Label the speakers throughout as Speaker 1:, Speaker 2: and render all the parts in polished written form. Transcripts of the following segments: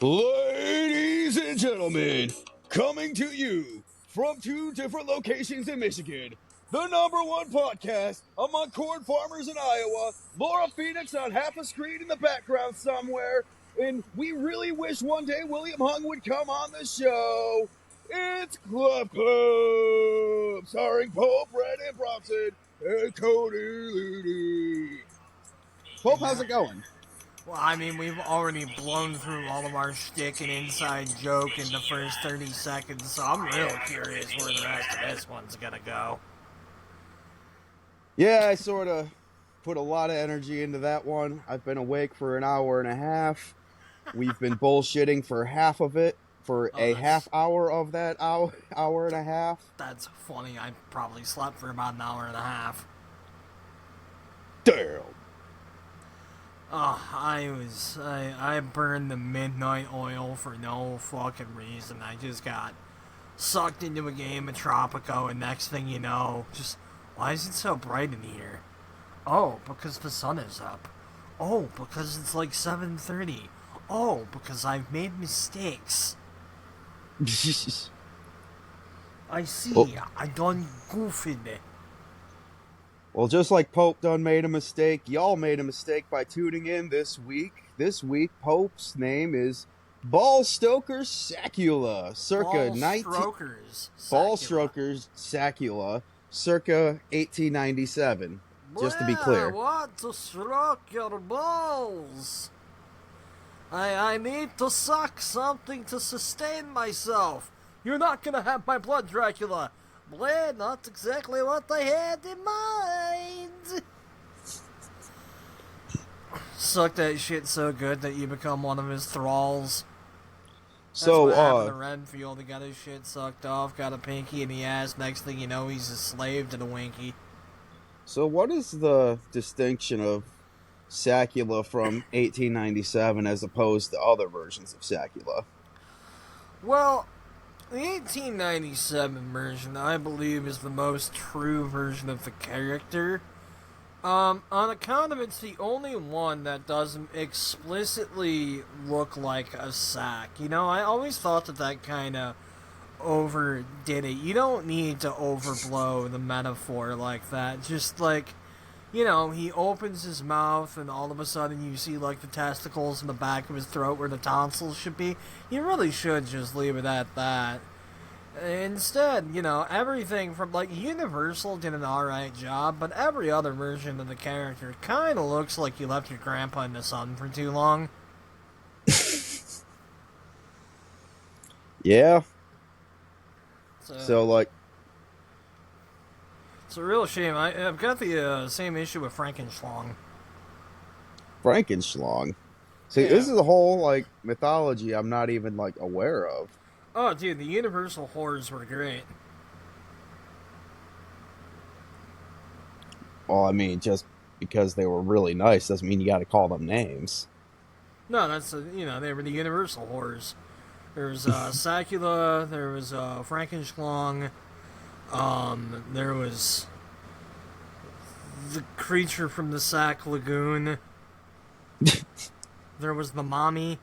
Speaker 1: Ladies and gentlemen, coming to you from two different locations in Michigan, the #1 podcast among corn farmers in Iowa, Laura Phoenix on half a screen in the background somewhere, and we really wish one day William Hung would come on the show. It's Club Club, starring Pope, Brandon Bronson, and Cody Leedy. Pope, how's it going?
Speaker 2: Well, I mean, we've already blown through all of our shtick and inside joke in the first 30 seconds, so I'm real curious where the rest of this one's gonna go.
Speaker 1: Yeah, I sort of put a lot of energy into that one. I've been awake for an hour and a half. We've been bullshitting for half of it, for a half hour of that hour and a half.
Speaker 2: That's funny. I probably slept for about an hour and a half.
Speaker 1: Damn.
Speaker 2: I burned the midnight oil for no fucking reason. I just got sucked into a game of Tropico, and next thing you know, why is it so bright in here? Oh, because the sun is up. Oh, because it's like 7:30. Oh, because I've made mistakes. I see. Oh. I done goofed.
Speaker 1: Well, just like Pope done made a mistake, y'all made a mistake by tuning in this week. This week, Pope's name is Ballstrokers Sacula, circa Ballstrokers Sacula, circa 1897. Just to be clear.
Speaker 2: I want to stroke your balls. I need to suck something to sustain myself. You're not gonna have my blood, Dracula. Well, not exactly what I had in mind. Suck that shit so good that you become one of his thralls. That's what happened to Renfield. He got his shit sucked off, got a pinky in the ass. Next thing you know, he's a slave to the winky.
Speaker 1: So what is the distinction of Sacula from 1897 as opposed to other versions of Sacula?
Speaker 2: Well, the 1897 version, I believe, is the most true version of the character. On account of it's the only one that doesn't explicitly look like a sack. You know, I always thought that kind of overdid it. You don't need to overblow the metaphor like that. Just like, you know, he opens his mouth and all of a sudden you see like the testicles in the back of his throat where the tonsils should be. You really should just leave it at that. Instead, you know, everything from, like, Universal did an alright job, but every other version of the character kind of looks like you left your grandpa in the sun for too long.
Speaker 1: Yeah. So, like...
Speaker 2: It's a real shame. I've got the same issue with Frankenschlong.
Speaker 1: Frankenschlong? See, yeah. This is a whole, like, mythology I'm not even, like, aware of.
Speaker 2: Oh, dude, the Universal horrors were great.
Speaker 1: Well, I mean, just because they were really nice doesn't mean you gotta call them names.
Speaker 2: No, that's, you know, they were the Universal horrors. There was Sacula, there was Frankenschlong, there was the creature from the Sac Lagoon, there was the mommy.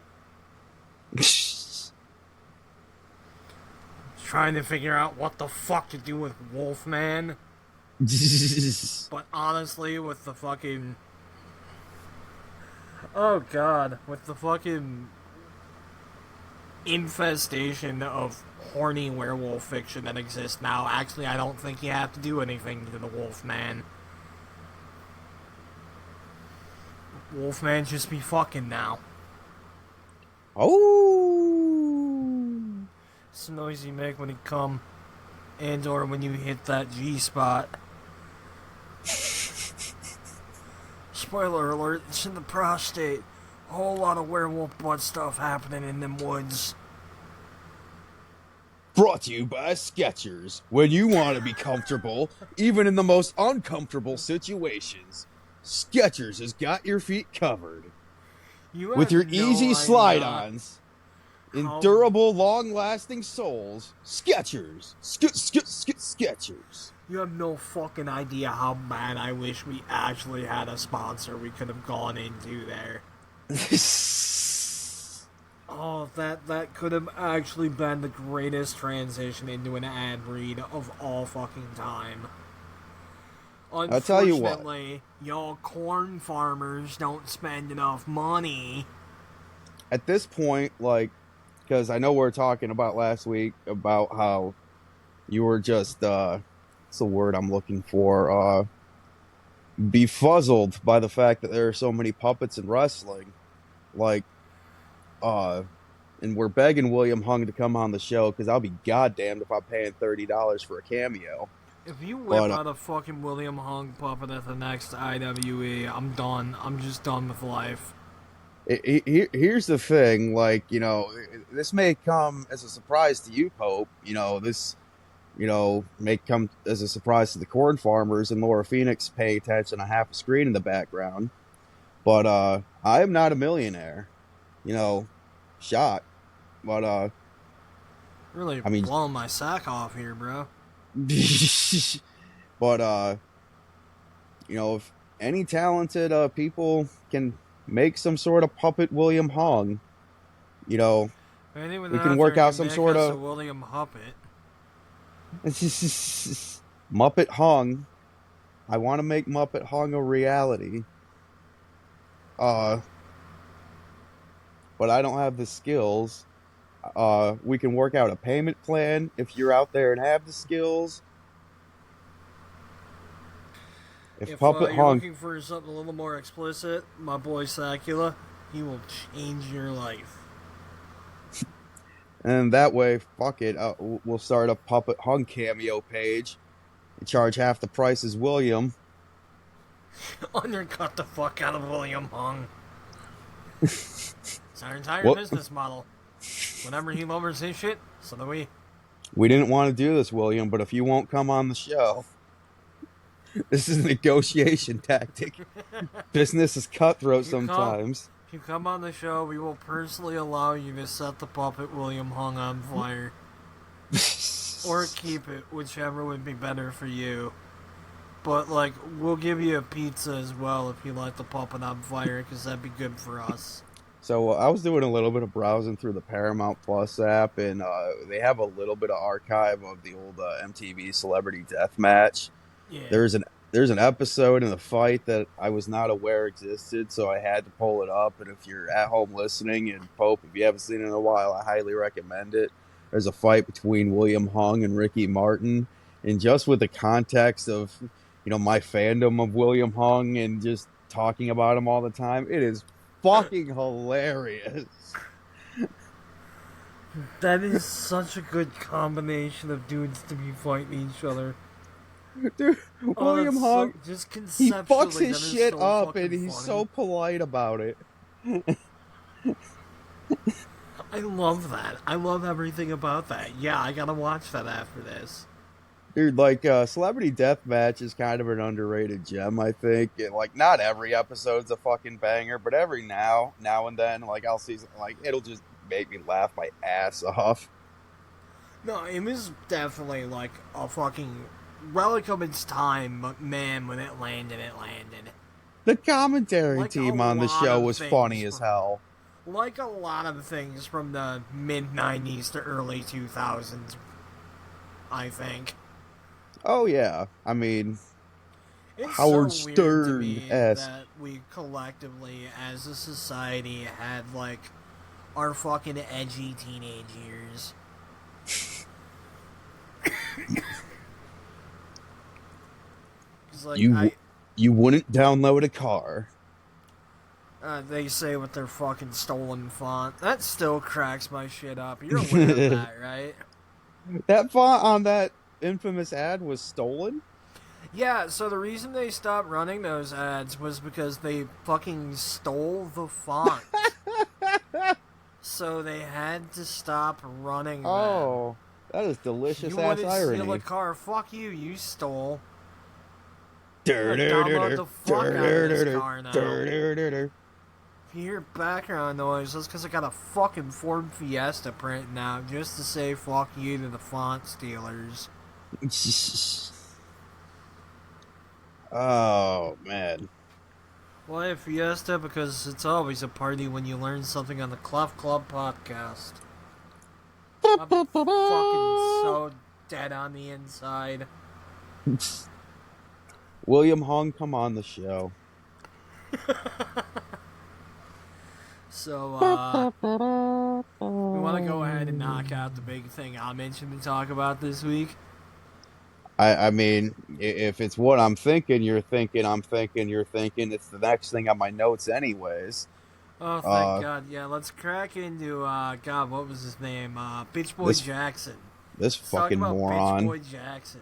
Speaker 2: Trying to figure out what the fuck to do with Wolfman. But honestly, with the fucking... Oh god, with the fucking infestation of horny werewolf fiction that exists now, actually I don't think you have to do anything to the Wolfman. Wolfman just be fucking now.
Speaker 1: Oh!
Speaker 2: It's the noise you make when you come, and or when you hit that G-spot. Spoiler alert, it's in the prostate. A whole lot of werewolf butt stuff happening in them woods.
Speaker 1: Brought to you by Skechers. When you want to be comfortable, even in the most uncomfortable situations, Skechers has got your feet covered. With your easy slide-ons. In durable, long-lasting soles, Skechers. Skechers.
Speaker 2: You have no fucking idea how bad I wish we actually had a sponsor we could have gone into there. Oh, that could have actually been the greatest transition into an ad read of all fucking time.
Speaker 1: I'll tell you what.
Speaker 2: Unfortunately, y'all corn farmers don't spend enough money.
Speaker 1: At this point, like, because I know we were talking about last week about how you were just, what's the word I'm looking for? Befuzzled by the fact that there are so many puppets in wrestling. Like, uh, and we're begging William Hung to come on the show because I'll be goddamned if I'm paying $30 for a cameo.
Speaker 2: If you whip
Speaker 1: But
Speaker 2: out a fucking William Hung puppet at the next IWE, I'm done. I'm just done with life.
Speaker 1: here's the thing, like, this may come as a surprise to you, Pope. This, may come as a surprise to the corn farmers and Laura Phoenix pay attention to half a screen in the background. But I am not a millionaire. Shot. But
Speaker 2: Really
Speaker 1: I mean,
Speaker 2: blowing my sack off here, bro.
Speaker 1: but if any talented people can make some sort of puppet William Hung,
Speaker 2: Anyone
Speaker 1: we can
Speaker 2: out
Speaker 1: work
Speaker 2: there
Speaker 1: out
Speaker 2: can
Speaker 1: some
Speaker 2: make
Speaker 1: sort
Speaker 2: us a
Speaker 1: of
Speaker 2: William Huppet.
Speaker 1: Muppet Hung. I want to make Muppet Hung a reality. But I don't have the skills. We can work out a payment plan if you're out there and have the skills. If Puppet
Speaker 2: You're
Speaker 1: Hung,
Speaker 2: looking for something a little more explicit, my boy Sacula, he will change your life.
Speaker 1: and that way, fuck it, we'll start a Puppet Hung cameo page and charge half the price as William.
Speaker 2: Undercut the fuck out of William Hung. It's our entire
Speaker 1: What?
Speaker 2: business model. Whenever he lowers his shit, so do we.
Speaker 1: We didn't want to do this, William, but if you won't come on the show, this is a negotiation tactic. Business is cutthroat sometimes.
Speaker 2: If you come on the show, we will personally allow you to set the puppet William Hung on fire. Or keep it, whichever would be better for you. But, we'll give you a pizza as well if you light the puppet on fire, because that'd be good for us.
Speaker 1: So I was doing a little bit of browsing through the Paramount Plus app, and they have a little bit of archive of the old MTV Celebrity Deathmatch.
Speaker 2: Yeah.
Speaker 1: There's an episode in the fight that I was not aware existed, so I had to pull it up. And if you're at home listening, and Pope, if you haven't seen it in a while, I highly recommend it. There's a fight between William Hung and Ricky Martin, and just with the context of my fandom of William Hung and just talking about him all the time, it is fucking hilarious.
Speaker 2: That is such a good combination of dudes to be fighting each other.
Speaker 1: Dude, William Hung,
Speaker 2: just
Speaker 1: he fucks his shit
Speaker 2: so
Speaker 1: up, and he's
Speaker 2: funny.
Speaker 1: so polite about it.
Speaker 2: I love that. I love everything about that. Yeah, I gotta watch that after this.
Speaker 1: Dude, Celebrity Deathmatch is kind of an underrated gem, I think. Not every episode's a fucking banger, but every now and then, I'll see something, it'll just make me laugh my ass off.
Speaker 2: No, it was definitely, a fucking relic of its time, but man, when it landed.
Speaker 1: The commentary team on the show was funny as hell.
Speaker 2: Like a lot of things from the mid-90s to early 2000s, I think.
Speaker 1: Oh, yeah. I mean,
Speaker 2: it's
Speaker 1: Howard
Speaker 2: so
Speaker 1: Stern-esque.
Speaker 2: that we collectively, as a society, had, our fucking edgy teenage years.
Speaker 1: You wouldn't download a car.
Speaker 2: They say with their fucking stolen font. That still cracks my shit up. You're aware of that, right?
Speaker 1: That font on that infamous ad was stolen?
Speaker 2: Yeah, so the reason they stopped running those ads was because they fucking stole the font. So they had to stop running them.
Speaker 1: Oh, that is delicious ass irony.
Speaker 2: You want to steal a car? Fuck you, you stole.
Speaker 1: Download
Speaker 2: the fuck out of this car now. If you hear background noise, that's because I got a fucking Ford Fiesta printing out just to say fuck you to the font stealers.
Speaker 1: Oh, man.
Speaker 2: Why a fiesta? Because it's always a party when you learn something on the Clef Club podcast. I'm fucking so dead on the inside.
Speaker 1: William Hung, come on the show.
Speaker 2: So, we want to go ahead and knock out the big thing I mentioned to talk about this week.
Speaker 1: I mean, if it's what I'm thinking, you're thinking, I'm thinking, you're thinking, it's the next thing on my notes, anyways.
Speaker 2: Oh, thank God. Yeah, let's crack into, God, what was his name? Bitch Boy Jackson.
Speaker 1: This
Speaker 2: Let's talk
Speaker 1: fucking
Speaker 2: about
Speaker 1: moron.
Speaker 2: Bitch Boy Jackson.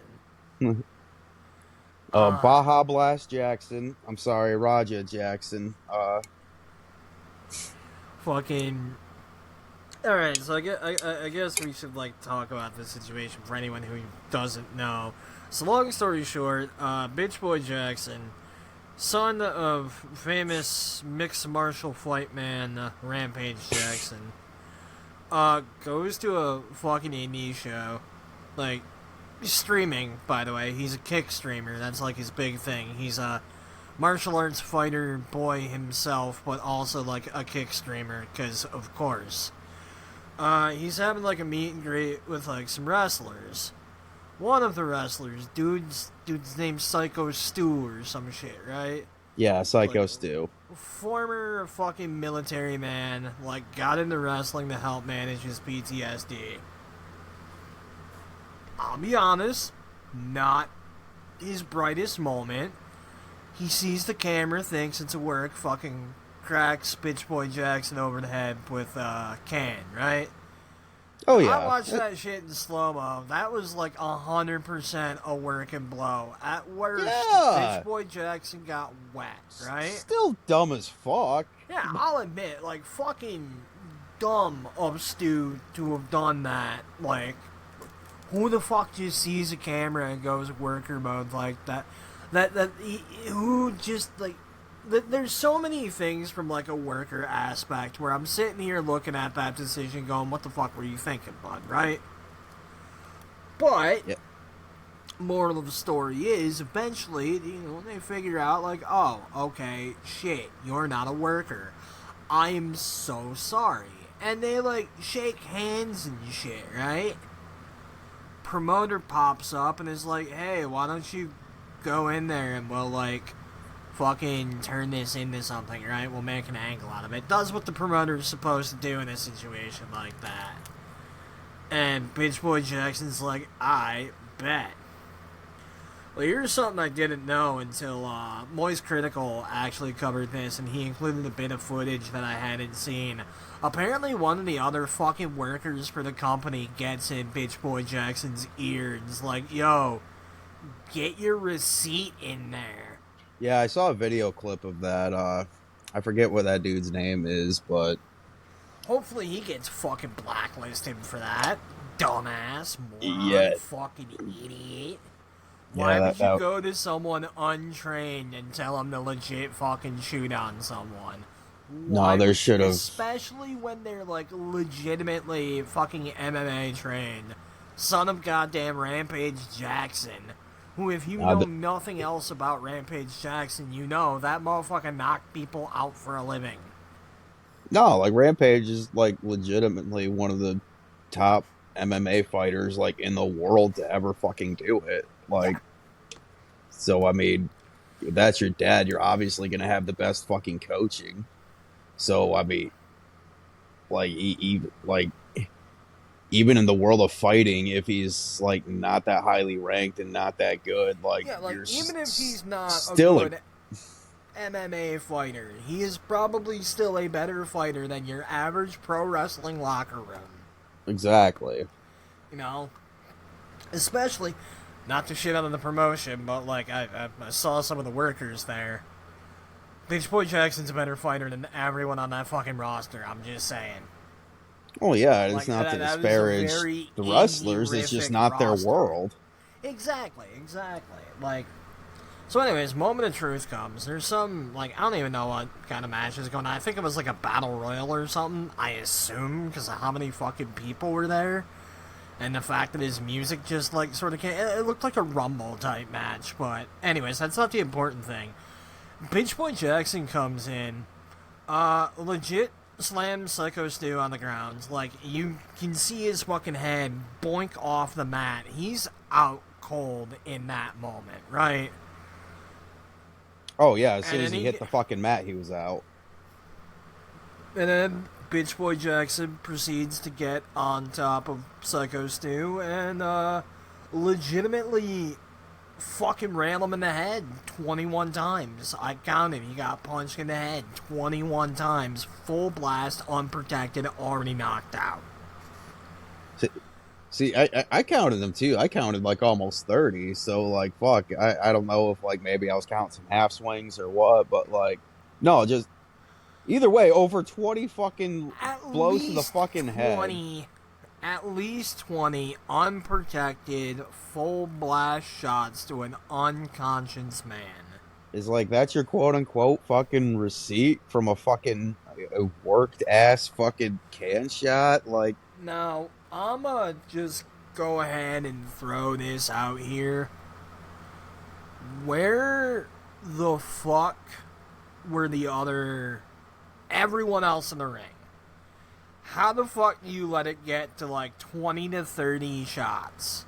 Speaker 1: Baja Blast Jackson. I'm sorry, Raja Jackson.
Speaker 2: Fucking. Alright, so I guess we should, like, talk about this situation for anyone who doesn't know. So, long story short, Bitch Boy Jackson, son of famous mixed martial fight man Rampage Jackson, goes to a fucking indie show. Like, streaming, by the way. He's a kick streamer. That's, like, his big thing. He's a martial arts fighter boy himself, but also, like, a kick streamer, because, of course. He's having, like, a meet and greet with, like, some wrestlers. One of the wrestlers, dude's named Psycho Stu or some shit, right?
Speaker 1: Yeah, Psycho
Speaker 2: Like,
Speaker 1: Stu.
Speaker 2: Former fucking military man, like, got into wrestling to help manage his PTSD. I'll be honest, not his brightest moment. He sees the camera, thinks it's a work, fucking cracks Bitch Boy Jackson over the head with a can, right?
Speaker 1: Oh, yeah.
Speaker 2: I watched that shit in slow-mo. That was like 100% a working blow. At worst,
Speaker 1: Yeah.
Speaker 2: Bitch Boy Jackson got wet, right?
Speaker 1: Still dumb as fuck.
Speaker 2: Yeah, I'll admit, like, fucking dumb of Stu to have done that. Like, who the fuck just sees a camera and goes worker mode like that? Who just, like, there's so many things from, like, a worker aspect where I'm sitting here looking at that decision going, what the fuck were you thinking, bud, right? But,
Speaker 1: Yeah.
Speaker 2: moral of the story is, eventually, you know, they figure out, like, oh, okay, shit, you're not a worker. I am so sorry. And they, like, shake hands and shit, right? Promoter pops up and is like, hey, why don't you go in there and we'll, like, fucking turn this into something, right? We'll make an angle out of it. Does what the promoter's supposed to do in a situation like that. And Bitch Boy Jackson's like, I bet. Well, here's something I didn't know until Moist Critical actually covered this, and he included a bit of footage that I hadn't seen. Apparently one of the other fucking workers for the company gets in Bitch Boy Jackson's ear and is like, yo, get your receipt in there.
Speaker 1: Yeah, I saw a video clip of that. I forget what that dude's name is, but
Speaker 2: Hopefully he gets fucking blacklisted for that. Dumbass, moron,
Speaker 1: Yeah.
Speaker 2: fucking idiot. Why would you go to someone untrained and tell them to legit fucking shoot on someone?
Speaker 1: No, there should have.
Speaker 2: Especially when they're, like, legitimately fucking MMA trained. Son of goddamn Rampage Jackson. Who, if you know nothing else about Rampage Jackson, you know that motherfucker knocked people out for a living.
Speaker 1: No, like Rampage is like legitimately one of the top MMA fighters like in the world to ever fucking do it. Like, so I mean, if that's your dad, you're obviously gonna have the best fucking coaching. So I mean, like, even in the world of fighting, if he's like not that highly ranked and not that good, like,
Speaker 2: yeah, like, even if he's not
Speaker 1: still
Speaker 2: a good MMA fighter, he is probably still a better fighter than your average pro wrestling locker room.
Speaker 1: Exactly.
Speaker 2: You know? Especially, not to shit on the promotion, but, like, I saw some of the workers there. Bitch Boy Jackson's a better fighter than everyone on that fucking roster, I'm just saying.
Speaker 1: Oh yeah, it's
Speaker 2: Like,
Speaker 1: not to
Speaker 2: that
Speaker 1: disparage the wrestlers, it's just not their
Speaker 2: roster.
Speaker 1: world.
Speaker 2: Exactly. Like, so anyways, moment of truth comes. There's some, like, I don't even know what kind of match is going on. I think it was like a battle royal or something, I assume, because of how many fucking people were there. And the fact that his music just, like, sort of came, it looked like a Rumble type match, but anyways, that's not the important thing. Bitch Boy Jackson comes in, legit slams Psycho Stu on the ground. Like, you can see his fucking head boink off the mat. He's out cold in that moment, right?
Speaker 1: Oh, yeah, as soon as he hit the fucking mat, he was out.
Speaker 2: And then Bitch Boy Jackson proceeds to get on top of Psycho Stu and, legitimately fucking ran him in the head 21 times. I counted. He got punched in the head 21 times. Full blast, unprotected, already knocked out.
Speaker 1: See, I counted them too. I counted like almost 30. So like, fuck. I don't know if like maybe I was counting some half swings or what, but like, no, just either way, over 20 fucking blows to the fucking 20,
Speaker 2: head. At least 20 unprotected, full blast shots to an unconscious man.
Speaker 1: Is like, that's your quote unquote fucking receipt from a fucking worked ass fucking can shot? Like,
Speaker 2: now, I'ma just go ahead and throw this out here. Where the fuck were everyone else in the ring? How the fuck do you let it get to like 20 to 30 shots?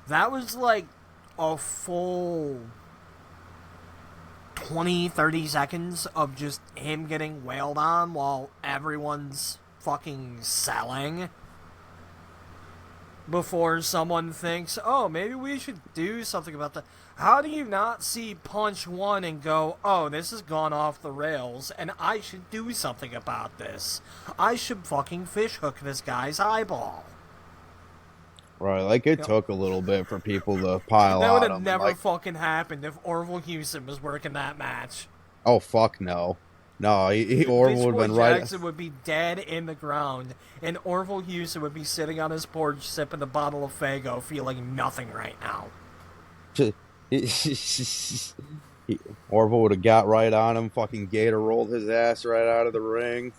Speaker 2: That was like a full 20, 30 seconds of just him getting wailed on while everyone's fucking selling. Before someone thinks, oh, maybe we should do something about that. How do you not see punch one and go, oh, this has gone off the rails, and I should do something about this? I should fucking fishhook this guy's eyeball.
Speaker 1: Right, like it took a little bit for people to pile
Speaker 2: that
Speaker 1: on.
Speaker 2: That would have never fucking happened if Orville Houston was working that match.
Speaker 1: Oh, fuck no. No, Orville would have been right.
Speaker 2: Jackson would be dead in the ground, and Orville Houston would be sitting on his porch sipping a bottle of Faygo, feeling nothing right now.
Speaker 1: Orville would have got right on him, fucking Gator rolled his ass right out of the ring.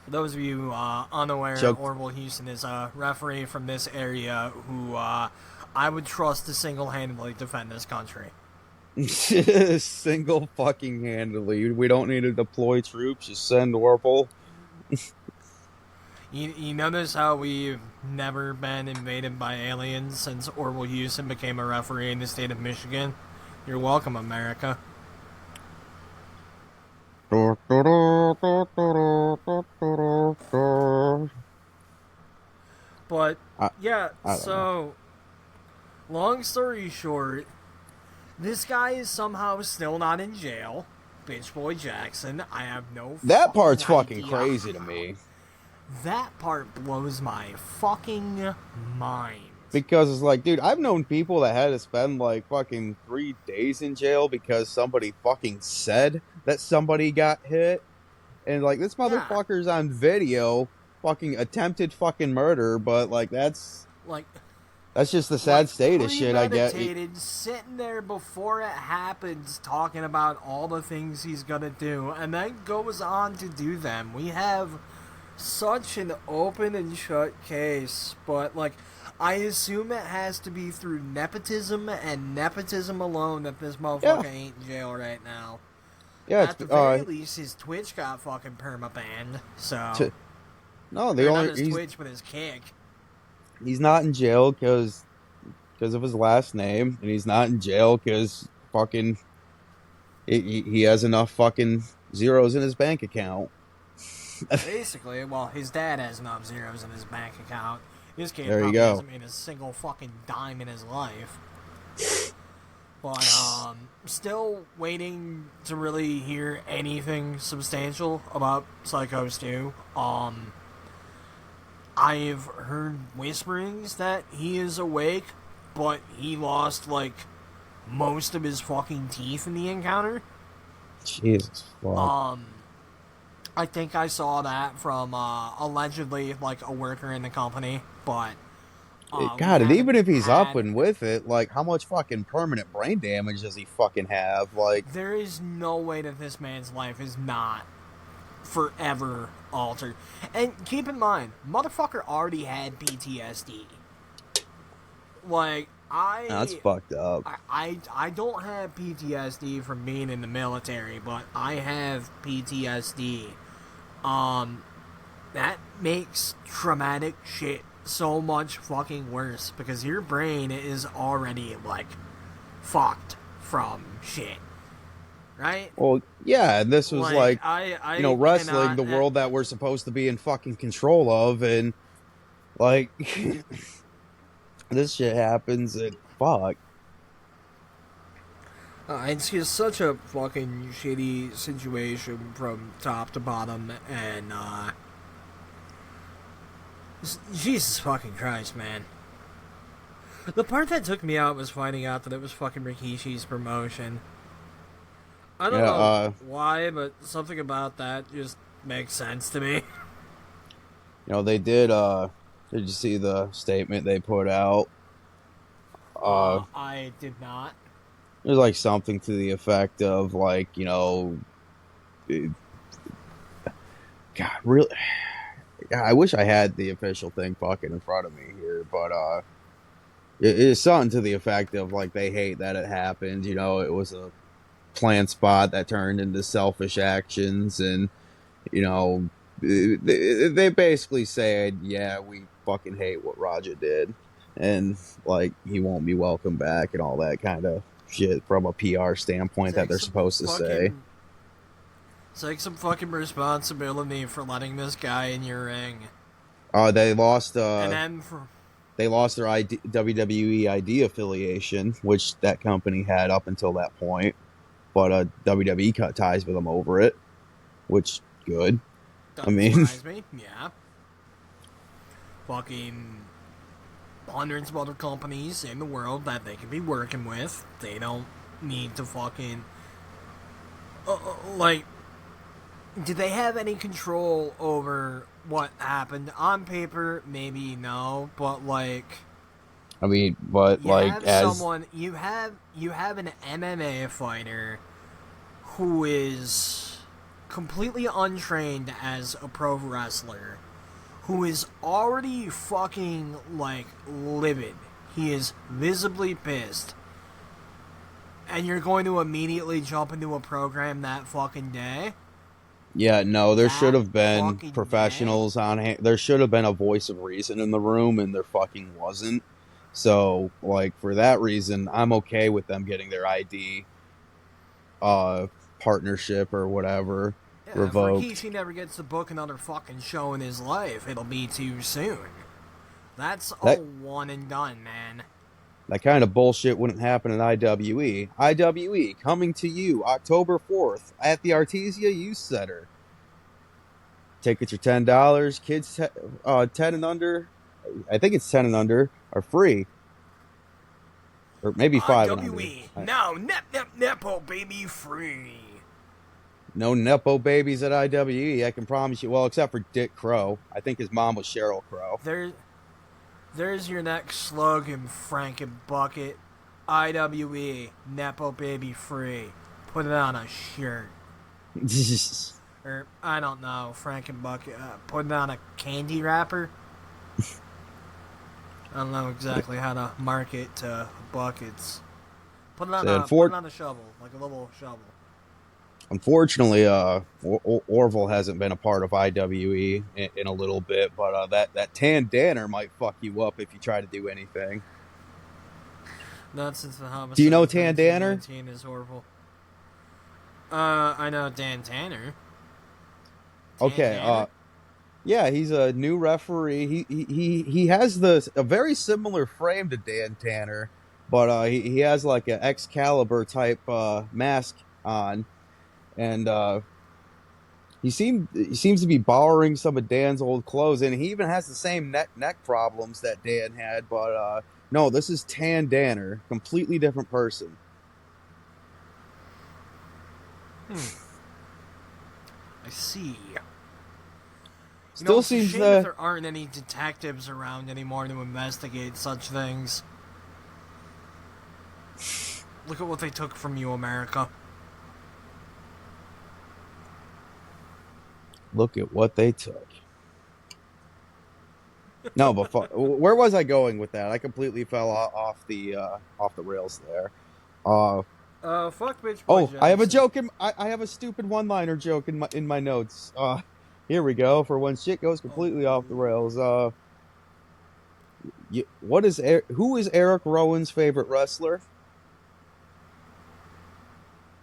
Speaker 2: For those of you unaware, Orville Houston is a referee from this area who I would trust to single-handedly defend this country.
Speaker 1: Single fucking handedly. We don't need to deploy troops. Just send Orville.
Speaker 2: You notice how we've never been invaded by aliens since Orville Houston became a referee in the state of Michigan? You're welcome, America. But, yeah, so, long story short, this guy is somehow still not in jail. Bitch Boy Jackson. I have no
Speaker 1: That part's fucking crazy to me.
Speaker 2: That part blows my fucking mind.
Speaker 1: Because it's like, dude, I've known people that had to spend like fucking 3 days in jail because somebody fucking said that somebody got hit. And like, this motherfucker's on video fucking attempted fucking murder, but like, that's just the sad state of shit I get.
Speaker 2: Sitting there before it happens, talking about all the things he's gonna do, and then goes on to do them. We have such an open and shut case, but like, I assume it has to be through nepotism and nepotism alone that this motherfucker ain't in jail right now.
Speaker 1: Yeah,
Speaker 2: at the very least, his Twitch got fucking perma-banned. So
Speaker 1: no,
Speaker 2: not his Twitch, but his kick.
Speaker 1: He's not in jail because of his last name, and he's not in jail because fucking he has enough fucking zeros in his bank account.
Speaker 2: Basically, well, his dad has enough zeros in his bank account. His kid
Speaker 1: probably
Speaker 2: hasn't made a single fucking dime in his life. But, still waiting to really hear anything substantial about Psycho Stu. I've heard whisperings that he is awake, but he lost, like, most of his fucking teeth in the encounter.
Speaker 1: Jesus fuck.
Speaker 2: I think I saw that from, allegedly, like, a worker in the company, but...
Speaker 1: God, and even if he's up and with it, like, how much fucking permanent brain damage does he fucking have? Like,
Speaker 2: there is no way that this man's life is not forever altered. And keep in mind, motherfucker already had PTSD. Like,
Speaker 1: That's fucked up.
Speaker 2: I don't have PTSD from being in the military, but I have PTSD. That makes traumatic shit so much fucking worse because your brain is already, like, fucked from shit. Right?
Speaker 1: Well, yeah, and this was like,
Speaker 2: I
Speaker 1: wrestling,
Speaker 2: cannot.
Speaker 1: the world that we're supposed to be in fucking control of, and like, this shit happens, and fuck.
Speaker 2: It's just such a fucking shitty situation from top to bottom, and Jesus fucking Christ, man. The part that took me out was finding out that it was fucking Rikishi's promotion. I don't know why, but something about that just makes sense to me.
Speaker 1: They did you see the statement they put out?
Speaker 2: I did not.
Speaker 1: There's like something to the effect of like, God, really, God, I wish I had the official thing fucking in front of me here, but it is something to the effect of like they hate that it happened. It was a planned spot that turned into selfish actions, and they basically said, yeah, we fucking hate what Raja did, and like he won't be welcome back and all that kind of shit from a PR standpoint that they're supposed to say.
Speaker 2: Take some fucking responsibility for letting this guy in your ring.
Speaker 1: They lost.
Speaker 2: And then
Speaker 1: they lost their WWE ID affiliation, which that company had up until that point. But WWE cut ties with them over it, which good.
Speaker 2: Doesn't surprise me. Yeah. Fucking hundreds of other companies in the world that they could be working with. They don't need to fucking like. Did they have any control over what happened on paper? Maybe no, but like.
Speaker 1: I mean, but like as
Speaker 2: someone you have an MMA fighter who is completely untrained as a pro wrestler, who is already fucking like livid. He is visibly pissed. And you're going to immediately jump into a program that fucking day?
Speaker 1: Yeah, no, there should have been professionals on hand. There should have been a voice of reason in the room, and there fucking wasn't. So, like, for that reason, I'm okay with them getting their ID partnership or whatever revoked.
Speaker 2: If Rikishi never gets to book another fucking show in his life, it'll be too soon. That's a one and done, man.
Speaker 1: That kind of bullshit wouldn't happen in IWE. IWE coming to you October 4th at the Artesia Youth Center. Tickets are $10. Kids 10 and under, I think it's 10 and under, are free. Or maybe 5 and under.
Speaker 2: No, Nepo baby free.
Speaker 1: No Nepo babies at IWE, I can promise you. Well, except for Dick Crow. I think his mom was Cheryl Crow.
Speaker 2: There's your next slogan, Frankenbucket. IWE, Nepo baby free. Put it on a shirt. Or, I don't know, Frankenbucket. Put it on a candy wrapper. I don't know exactly how to market to buckets. Put it on a shovel, like a little shovel.
Speaker 1: Unfortunately, Orville hasn't been a part of IWE in a little bit, but that tan Danner might fuck you up if you try to do anything.
Speaker 2: Not since the homicide.
Speaker 1: Do you know Tan Danner?
Speaker 2: Is Orville. I know Dan Tanner.
Speaker 1: Okay, yeah, he's a new referee. He has a very similar frame to Dan Tanner, but he has like an Excalibur type mask on. And he seems to be borrowing some of Dan's old clothes, and he even has the same neck problems that Dan had. But no, this is Tan Danner, completely different person.
Speaker 2: I see.
Speaker 1: Still seems
Speaker 2: it's a shame that there aren't any detectives around anymore to investigate such things. Look at what they took from you, America.
Speaker 1: Look at what they took. No, but where was I going with that? I completely fell off the rails there. Uh,
Speaker 2: Fuck Bitch Boy
Speaker 1: oh, I have a
Speaker 2: Jackson.
Speaker 1: joke I have a stupid one-liner joke in my notes. Here we go for when shit goes
Speaker 2: Oh,
Speaker 1: completely off the rails. Who is Eric Rowan's favorite wrestler?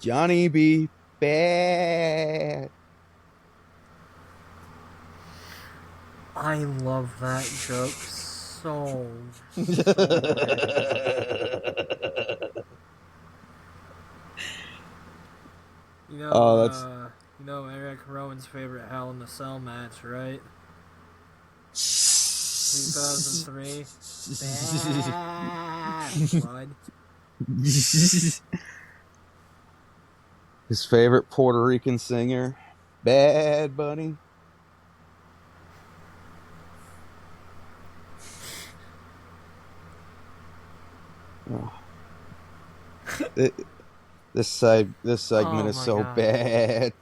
Speaker 1: Johnny B. Bad.
Speaker 2: I love that joke so bad.
Speaker 1: Oh, that's
Speaker 2: You know Eric Rowan's favorite Hell in the Cell match, right? 2003. Bad blood.
Speaker 1: his favorite Puerto Rican singer, Bad Bunny. Oh, it, this segment
Speaker 2: Oh
Speaker 1: is
Speaker 2: my
Speaker 1: so
Speaker 2: god.
Speaker 1: bad.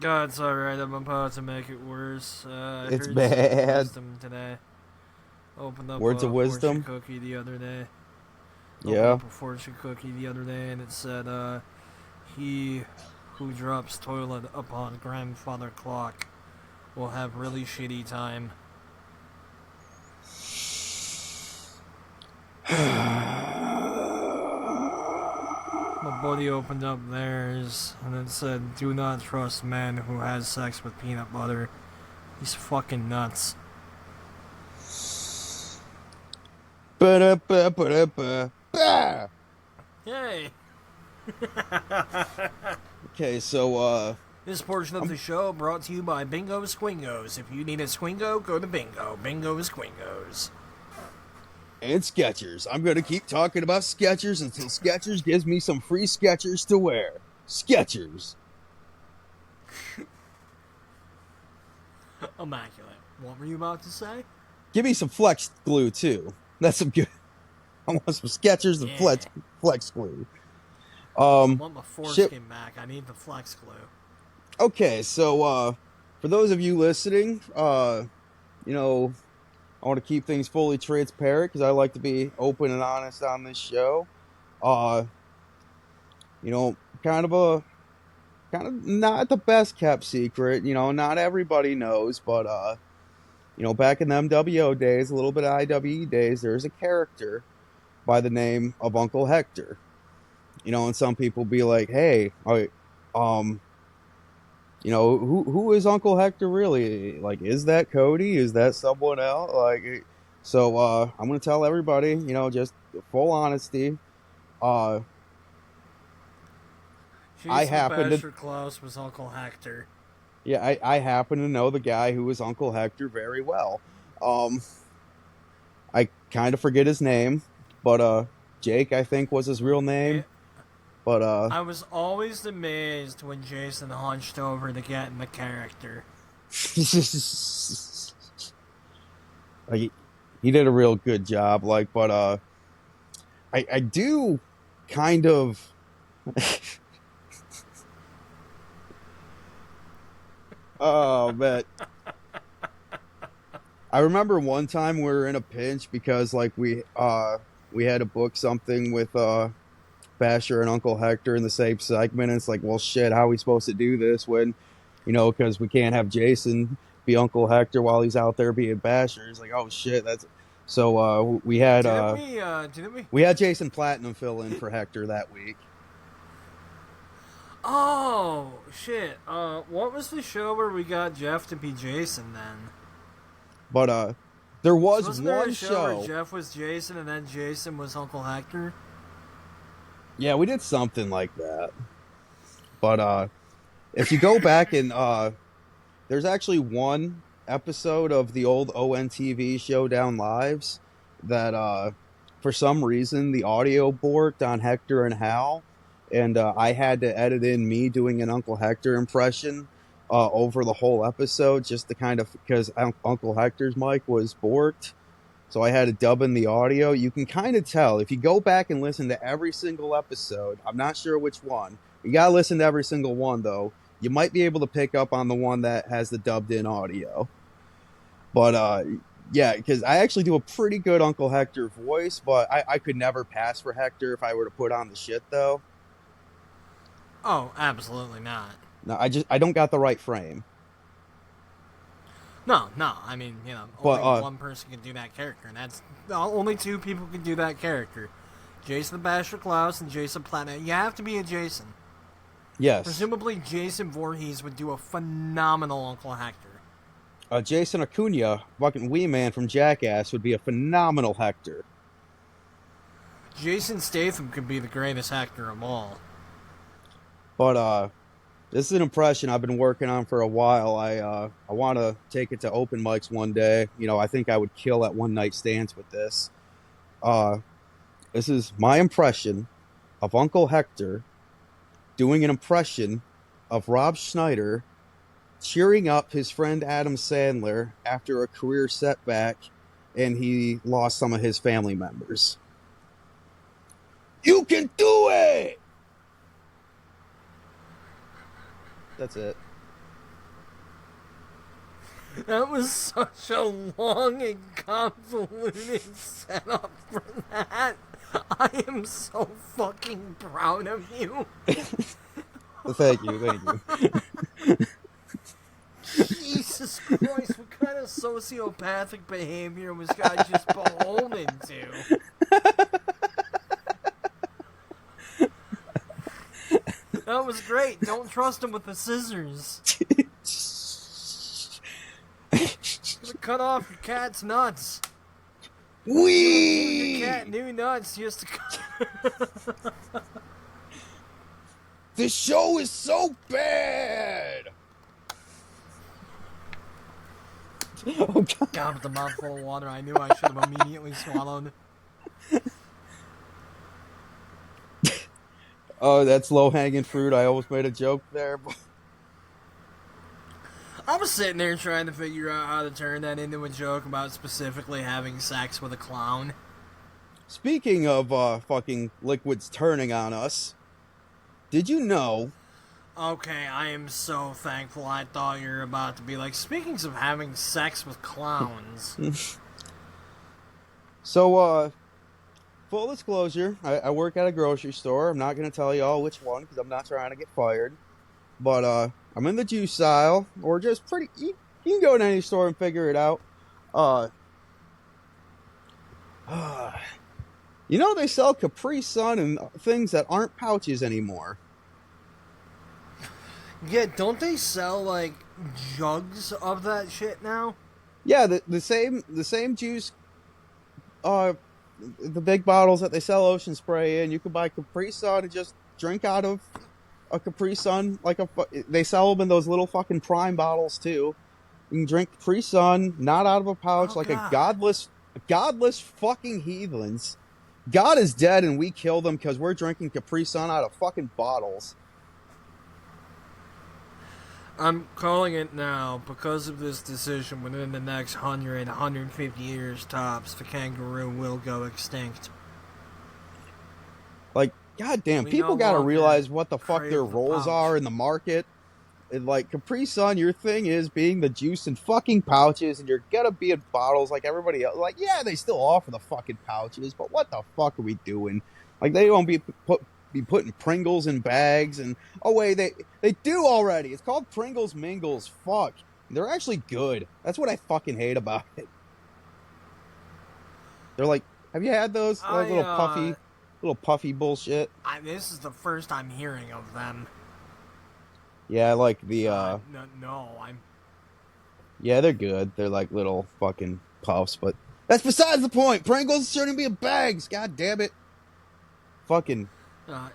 Speaker 2: God, it's alright. I'm about to make it worse. I
Speaker 1: It's
Speaker 2: heard some
Speaker 1: bad.
Speaker 2: wisdom today. Opened up
Speaker 1: Words of
Speaker 2: a fortune
Speaker 1: wisdom.
Speaker 2: cookie the other day. Opened
Speaker 1: Yeah.
Speaker 2: up a fortune cookie the other day, and it said, "He who drops toilet upon grandfather clock will have really shitty time." My buddy opened up theirs, and it said, "Do not trust man who has sex with peanut butter. He's fucking nuts."
Speaker 1: Ba-da-ba-ba-da-ba.
Speaker 2: Yay!
Speaker 1: Okay, so
Speaker 2: This portion of
Speaker 1: I'm
Speaker 2: the show brought to you by Bingo Squingos. If you need a Squingo, go to Bingo. Bingo Squingos.
Speaker 1: and Skechers. I'm gonna keep talking about Skechers until Skechers gives me some free Skechers to wear. Skechers.
Speaker 2: Immaculate. What were you about to say?
Speaker 1: Give me some flex glue too. That's some good. I want some Skechers and
Speaker 2: Yeah.
Speaker 1: flex glue.
Speaker 2: I want my
Speaker 1: Shit.
Speaker 2: foreskin back. I need the flex glue.
Speaker 1: Okay, so for those of you listening, you know, I want to keep things fully transparent because I like to be open and honest on this show. Uh, you know, kind of not the best kept secret. You know, not everybody knows, but you know, back in the MWO days, a little bit of IWE days, there's a character by the name of Uncle Hector. You know, and some people be like, "Hey, um, you know, who is Uncle Hector really? Like, is that Cody? Is that someone else?" Like, so I'm gonna tell everybody, you know, just full honesty. Uh, I
Speaker 2: Jason the
Speaker 1: happen to,
Speaker 2: Basher Klaus was Uncle Hector.
Speaker 1: yeah, I happen to know the guy who was Uncle Hector very well. Um, I kind of forget his name, but Jake, I think, was his real name.
Speaker 2: It,
Speaker 1: But
Speaker 2: I was always amazed when Jason hunched over to get in the character.
Speaker 1: like, he did a real good job. Like, but I do kind of. Oh man, I remember one time we were in a pinch because like we had to book something with Basher and Uncle Hector in the same segment. And it's like, well, shit, how are we supposed to do this when, you know, because we can't have Jason be Uncle Hector while he's out there being Basher. It's like, oh shit, that's so.
Speaker 2: Didn't we?
Speaker 1: We had Jason Platinum fill in for Hector that week.
Speaker 2: Oh, shit. What was the show where we got Jeff to be Jason then?
Speaker 1: But there
Speaker 2: So
Speaker 1: was
Speaker 2: wasn't there a
Speaker 1: one
Speaker 2: show where
Speaker 1: show.
Speaker 2: Jeff was Jason and then Jason was Uncle Hector?
Speaker 1: Yeah, we did something like that. But if you go back and there's actually one episode of the old ONTV Showdown Lives that for some reason the audio borked on Hector and Hal, and I had to edit in me doing an Uncle Hector impression over the whole episode just to kind of because Uncle Hector's mic was borked. So I had to dub in the audio. You can kind of tell if you go back and listen to every single episode. I'm not sure which one. You got to listen to every single one though. You might be able to pick up on the one that has the dubbed in audio. But yeah, because I actually do a pretty good Uncle Hector voice, but I could never pass for Hector if I were to put on the shit though.
Speaker 2: Oh, absolutely not.
Speaker 1: No, I don't got the right frame.
Speaker 2: No, no. I mean,
Speaker 1: But
Speaker 2: only one person can do that character, and that's only two people can do that character: Jason the Bastard Klaus and Jason Platinum. You have to be a Jason.
Speaker 1: yes,
Speaker 2: Presumably, Jason Voorhees would do a phenomenal Uncle Hector.
Speaker 1: Jason Acuna, fucking Wee Man from Jackass, would be a phenomenal Hector.
Speaker 2: Jason Statham could be the greatest Hector of all.
Speaker 1: But this is an impression I've been working on for a while. I want to take it to open mics one day. You know, I think I would kill at one night stands with this. Uh, this is my impression of Uncle Hector doing an impression of Rob Schneider cheering up his friend Adam Sandler after a career setback and he lost some of his family members. You can do it! That's it.
Speaker 2: That was such a long and convoluted setup for that. I am so fucking proud of you.
Speaker 1: Thank you.
Speaker 2: Jesus Christ, what kind of sociopathic behavior was guy just beholden to? That was great. Don't trust him with the scissors. Cut off your cat's nuts.
Speaker 1: Wee!
Speaker 2: Your cat new nuts just to cut.
Speaker 1: This show is so bad! Oh, God.
Speaker 2: God, with the mouthful of water, I knew I should have immediately swallowed.
Speaker 1: Oh, that's low-hanging fruit. I almost made a joke there.
Speaker 2: I was sitting there trying to figure out how to turn that into a joke about specifically having sex with a clown.
Speaker 1: Speaking of fucking liquids turning on us, did you know...
Speaker 2: Okay, I am so thankful. I thought you were about to be like, speaking of having sex with clowns.
Speaker 1: So, full disclosure, I work at a grocery store. I'm not going to tell y'all which one because I'm not trying to get fired. But, I'm in the juice aisle, or just pretty... You can go to any store and figure it out. You know they sell Capri Sun and things that aren't pouches anymore.
Speaker 2: Yeah, don't they sell, like, jugs of that shit now?
Speaker 1: Yeah, the same juice, the big bottles that they sell Ocean Spray in, you can buy Capri Sun and just drink out of a Capri Sun. They sell them in those little fucking Prime bottles too. You can drink Capri Sun, not out of a pouch,
Speaker 2: Oh,
Speaker 1: a
Speaker 2: God.
Speaker 1: godless fucking heathens. God is dead and we kill them because we're drinking Capri Sun out of fucking bottles.
Speaker 2: I'm calling it now. Because of this decision, within the next 100, 150 years tops, the kangaroo will go extinct.
Speaker 1: Like, goddamn,
Speaker 2: We
Speaker 1: people
Speaker 2: no
Speaker 1: gotta
Speaker 2: longer
Speaker 1: realize what the fuck
Speaker 2: crave
Speaker 1: their
Speaker 2: the
Speaker 1: roles
Speaker 2: pouch.
Speaker 1: are in the market. And like, Capri Sun, your thing is being the juice in fucking pouches, and you're gonna be in bottles like everybody else. Like, yeah, they still offer the fucking pouches, but what the fuck are we doing? Like, they don't be putting Pringles in bags, and oh wait, they do already. It's called Pringles Mingles. Fuck, they're actually good. That's what I fucking hate about it. They're like, have you had those little puffy bullshit?
Speaker 2: This is the first I'm hearing of them.
Speaker 1: Yeah, I like the
Speaker 2: I'm...
Speaker 1: yeah, they're good. They're like little fucking puffs, but that's besides the point. Pringles shouldn't be in bags. God damn it. Fucking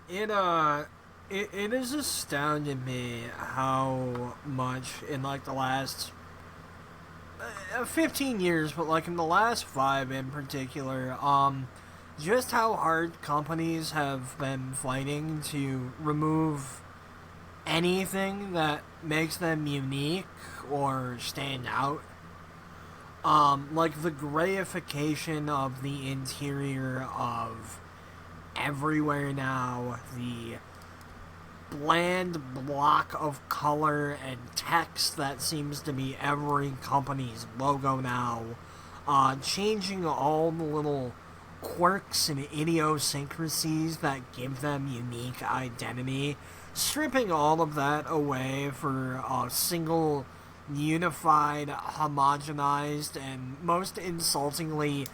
Speaker 2: It has astounded me how much in like the last 15 years, but like in the last 5 in particular, just how hard companies have been fighting to remove anything that makes them unique or stand out. Like the grayification of the interior of everywhere now, the bland block of color and text that seems to be every company's logo now. Changing all the little quirks and idiosyncrasies that give them unique identity. Stripping all of that away for a single, unified, homogenized, and most insultingly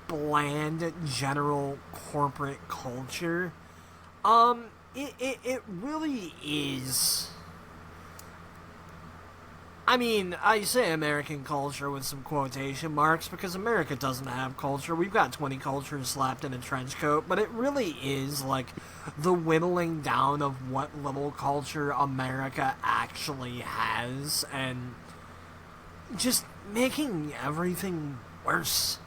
Speaker 2: bland general corporate culture. It really is. I mean, I say American culture with some quotation marks because America doesn't have culture. We've got 20 cultures slapped in a trench coat, but it really is like the whittling down of what little culture America actually has and just making everything worse.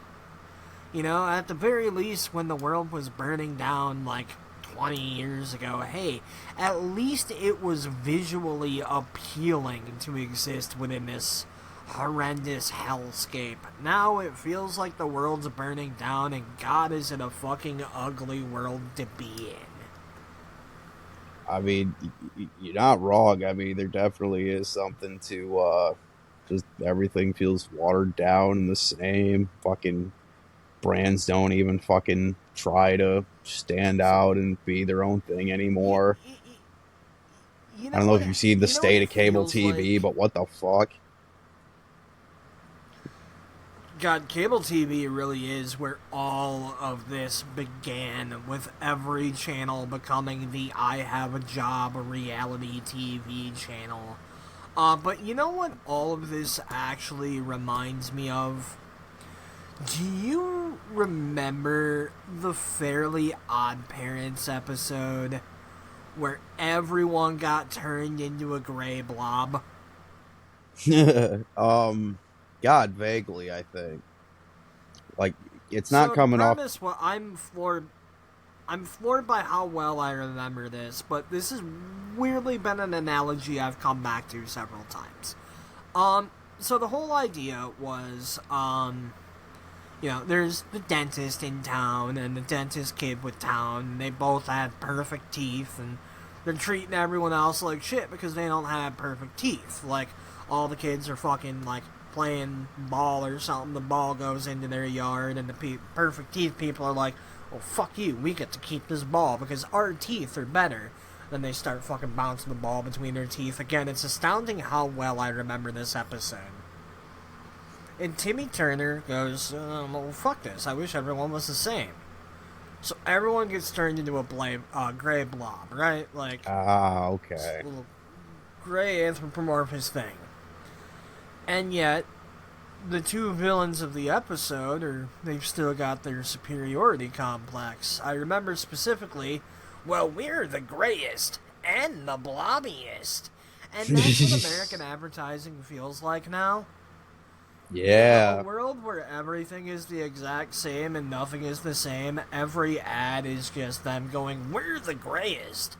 Speaker 2: You know, at the very least, when the world was burning down like 20 years ago, hey, at least it was visually appealing to exist within this horrendous hellscape. Now it feels like the world's burning down and God is in a fucking ugly world to be in.
Speaker 1: I mean, you're not wrong. I mean, there definitely is something to just everything feels watered down and the same. Fucking brands don't even fucking try to stand out and be their own thing anymore. I don't know if you've seen the state of cable TV, but what the fuck?
Speaker 2: God, cable TV really is where all of this began, with every channel becoming the I Have a Job reality TV channel. But you know what all of this actually reminds me of? Do you remember the Fairly Odd Parents episode where everyone got turned into a gray blob?
Speaker 1: God, vaguely, I think. Like, it's not coming off.
Speaker 2: Well, I'm floored by how well I remember this, but this has weirdly been an analogy I've come back to several times. So the whole idea was, you know, there's the dentist in town and the dentist kid with town, and they both have perfect teeth, and they're treating everyone else like shit because they don't have perfect teeth. Like, all the kids are fucking, like, playing ball or something, the ball goes into their yard, and the perfect teeth people are like, well, fuck you, we get to keep this ball because our teeth are better. Then they start fucking bouncing the ball between their teeth. Again, it's astounding how well I remember this episode. And Timmy Turner goes, well, fuck this. I wish everyone was the same. So everyone gets turned into a gray blob, right? Like,
Speaker 1: okay.
Speaker 2: This little gray anthropomorphous thing. And yet, the two villains of the episode, they've still got their superiority complex. I remember specifically, well, we're the grayest and the blobbiest. And that's what American advertising feels like now.
Speaker 1: Yeah.
Speaker 2: In a world where everything is the exact same and nothing is the same, every ad is just them going, we're the grayest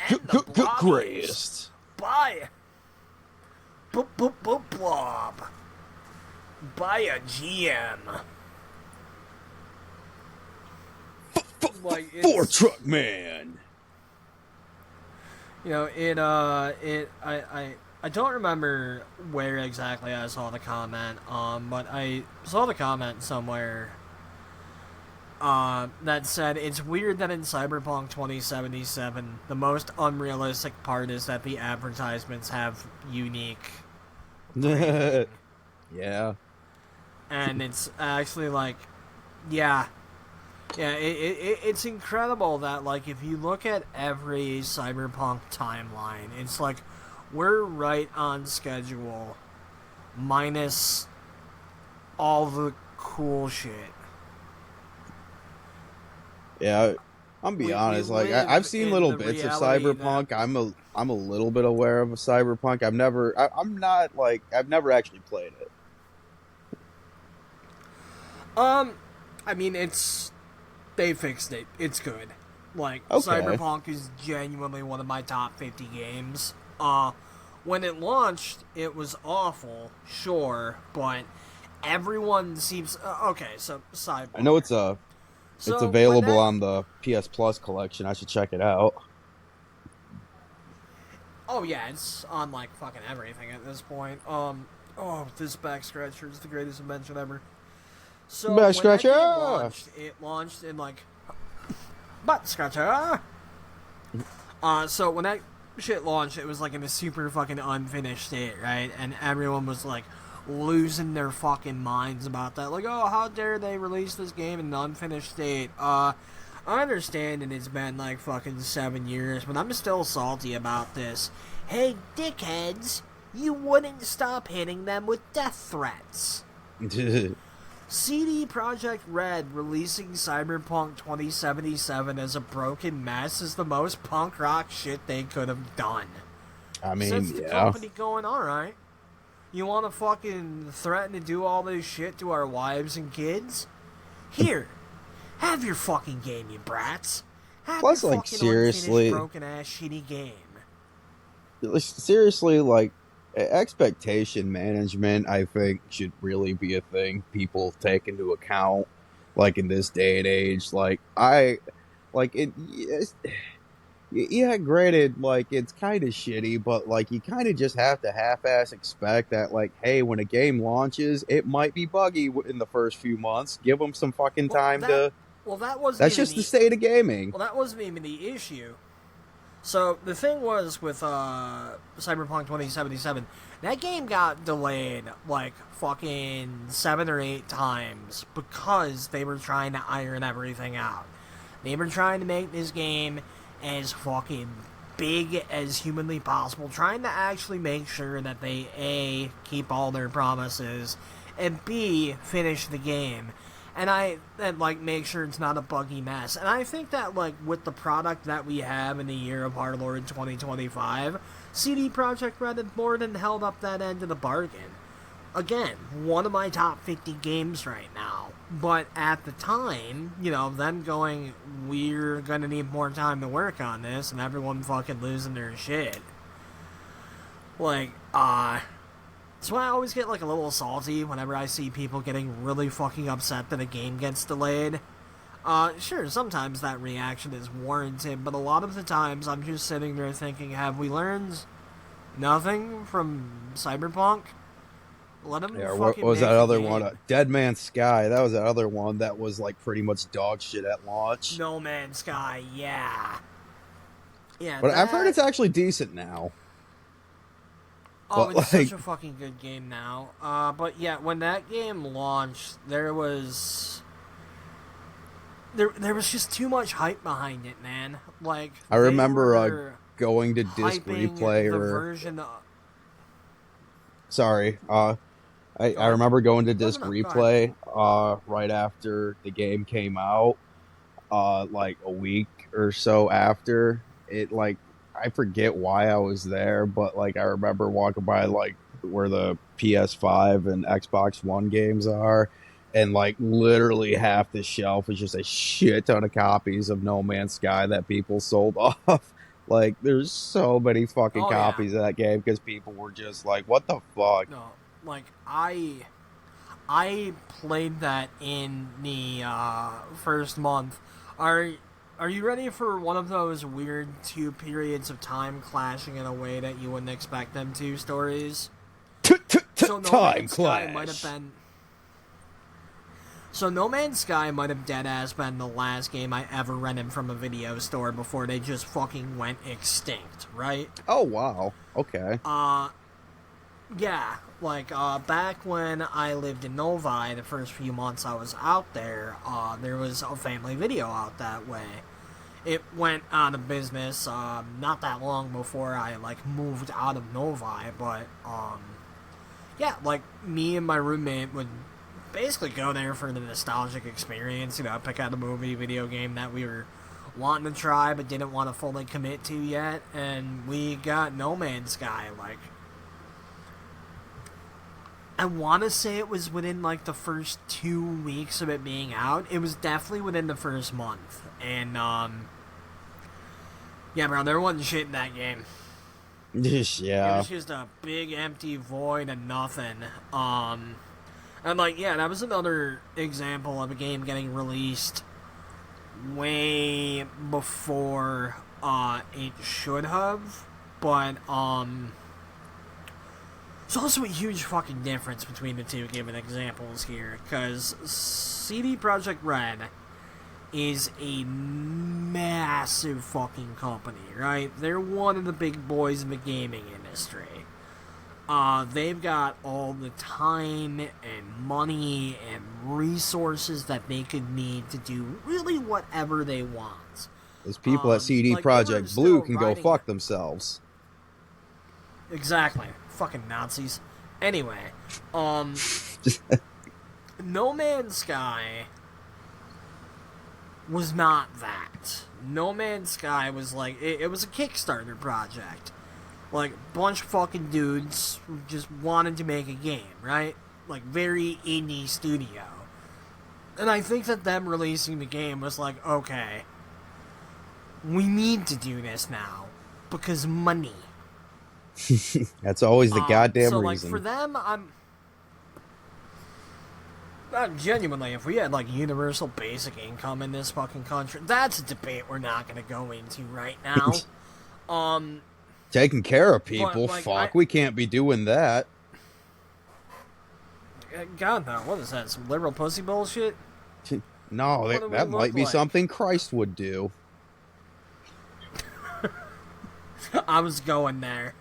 Speaker 2: and the blobbiest. Buy blob. Buy a GM.
Speaker 1: Four truck man.
Speaker 2: You know, I don't remember where exactly I saw the comment, but I saw the comment somewhere that said, it's weird that in Cyberpunk 2077, the most unrealistic part is that the advertisements have unique branding.
Speaker 1: Yeah.
Speaker 2: And it's actually like, yeah, it's incredible that, like, if you look at every Cyberpunk timeline, it's like, we're right on schedule, minus all the cool shit.
Speaker 1: Yeah, I'm be honest. Like, I've seen little bits of Cyberpunk. I'm a little bit aware of a Cyberpunk. I've never actually played it.
Speaker 2: I mean, they fixed it. It's good. Like, okay. Cyberpunk is genuinely one of my top 50 games. When it launched, it was awful, sure, but everyone seems... okay, so, sidebar.
Speaker 1: I know it's available on the PS Plus collection. I should check it out.
Speaker 2: Oh yeah, it's on like fucking everything at this point. This back scratcher is the greatest invention ever. So
Speaker 3: Back
Speaker 2: when that game
Speaker 3: scratcher.
Speaker 2: launched, it launched in like butt scratcher. So when that shit launched, it was like in a super fucking unfinished state, right? And everyone was like losing their fucking minds about that. Like, oh, how dare they release this game in an unfinished state? I understand that it's been like fucking 7 years, but I'm still salty about this. Hey, dickheads, you wouldn't stop hitting them with death threats. CD Projekt Red releasing Cyberpunk 2077 as a broken mess is the most punk rock shit they could have done.
Speaker 3: I mean,
Speaker 2: Since the
Speaker 3: yeah.
Speaker 2: company going, alright, you want to fucking threaten to do all this shit to our wives and kids? Here, have your fucking game, you brats. Have
Speaker 3: Plus,
Speaker 2: your
Speaker 3: like,
Speaker 2: fucking
Speaker 3: seriously,
Speaker 2: unfinished, broken-ass, shitty game.
Speaker 3: seriously, like, expectation management, I think, should really be a thing people take into account, like, in this day and age. Like, yeah, granted, like, it's kind of shitty, but, like, you kind of just have to half-ass expect that, like, hey, when a game launches, it might be buggy in the first few months. Give them some fucking time to...
Speaker 2: Well, that wasn't
Speaker 3: That's
Speaker 2: even
Speaker 3: just the state of gaming.
Speaker 2: Well, that wasn't even the issue. So, the thing was with Cyberpunk 2077, that game got delayed like fucking 7 or 8 times because they were trying to iron everything out. They were trying to make this game as fucking big as humanly possible, trying to actually make sure that they A, keep all their promises, and B, finish the game. And like make sure it's not a buggy mess. And I think that like with the product that we have in the year of Hard Lord 2025, CD Projekt Red had more than held up that end of the bargain. Again, one of my top 50 games right now. But at the time, you know, them going, we're gonna need more time to work on this, and everyone fucking losing their shit. Like, that's why I always get like a little salty whenever I see people getting really fucking upset that a game gets delayed. Sure, sometimes that reaction is warranted, but a lot of the times I'm just sitting there thinking, have we learned nothing from Cyberpunk? Let them
Speaker 3: Yeah,
Speaker 2: fucking
Speaker 3: what was
Speaker 2: make
Speaker 3: that
Speaker 2: the
Speaker 3: other
Speaker 2: game.
Speaker 3: one? Dead Man's Sky. That was that other one that was like pretty much dog shit at launch.
Speaker 2: No Man's Sky, yeah. Yeah,
Speaker 3: But I've heard it's actually decent now.
Speaker 2: Oh,
Speaker 3: But,
Speaker 2: it's
Speaker 3: like,
Speaker 2: such a fucking good game now. But yeah, when that game launched, there was just too much hype behind it, man. Like
Speaker 3: I remember
Speaker 2: they were
Speaker 3: going to Disc
Speaker 2: hyping
Speaker 3: Replay
Speaker 2: the
Speaker 3: or
Speaker 2: version of...
Speaker 3: sorry, I
Speaker 2: ahead.
Speaker 3: remember going to
Speaker 2: No,
Speaker 3: Disc
Speaker 2: no, no, go ahead.
Speaker 3: Replay right after the game came out, like a week or so after it. Like, I forget why I was there, but like I remember walking by like where the PS5 and Xbox One games are, and like literally half the shelf is just a shit ton of copies of No Man's Sky that people sold off. Like, there's so many fucking
Speaker 2: Oh, yeah.
Speaker 3: copies of that game because people were just like, what the fuck?
Speaker 2: No, like I played that in the first month. Are you ready for one of those weird 2 periods of time clashing in a way that you wouldn't expect them to stories? So No
Speaker 3: Time
Speaker 2: Man's Sky
Speaker 3: clash.
Speaker 2: might have been... So No Man's Sky might have deadass been the last game I ever rented from a video store before they just fucking went extinct, right?
Speaker 3: Oh, wow. Okay.
Speaker 2: Yeah, like, back when I lived in Novi, the first few months I was out there, there was a family video out that way. It went out of business, not that long before I, like, moved out of Novi, but, yeah, like, me and my roommate would basically go there for the nostalgic experience, you know, pick out a movie, video game that we were wanting to try but didn't want to fully commit to yet, and we got No Man's Sky, like, I want to say it was within, like, the first 2 weeks of it being out. It was definitely within the first month. And, yeah, bro, there wasn't shit in that game. It
Speaker 3: Yeah.
Speaker 2: was just a big empty void and nothing. And, like, yeah, that was another example of a game getting released way before, it should have. But, there's also a huge fucking difference between the two, giving examples here, because CD Projekt Red is a massive fucking company, right? They're one of the big boys in the gaming industry. They've got all the time and money and resources that they could need to do really whatever they want.
Speaker 3: Those people at CD Projekt Blue can go fuck themselves.
Speaker 2: Exactly. Fucking Nazis. Anyway, No Man's Sky was not that. No Man's Sky was like, it was a Kickstarter project. Like, bunch of fucking dudes who just wanted to make a game, right? Like, very indie studio. And I think that them releasing the game was like, okay, we need to do this now, because money.
Speaker 3: That's always the goddamn
Speaker 2: so,
Speaker 3: reason.
Speaker 2: So, like, for them, genuinely, if we had, like, universal basic income in this fucking country, that's a debate we're not gonna go into right now.
Speaker 3: Taking care of people,
Speaker 2: like,
Speaker 3: fuck, we can't be doing that.
Speaker 2: God, no, what is that, some liberal pussy bullshit?
Speaker 3: No, that might be something Christ would do.
Speaker 2: I was going there.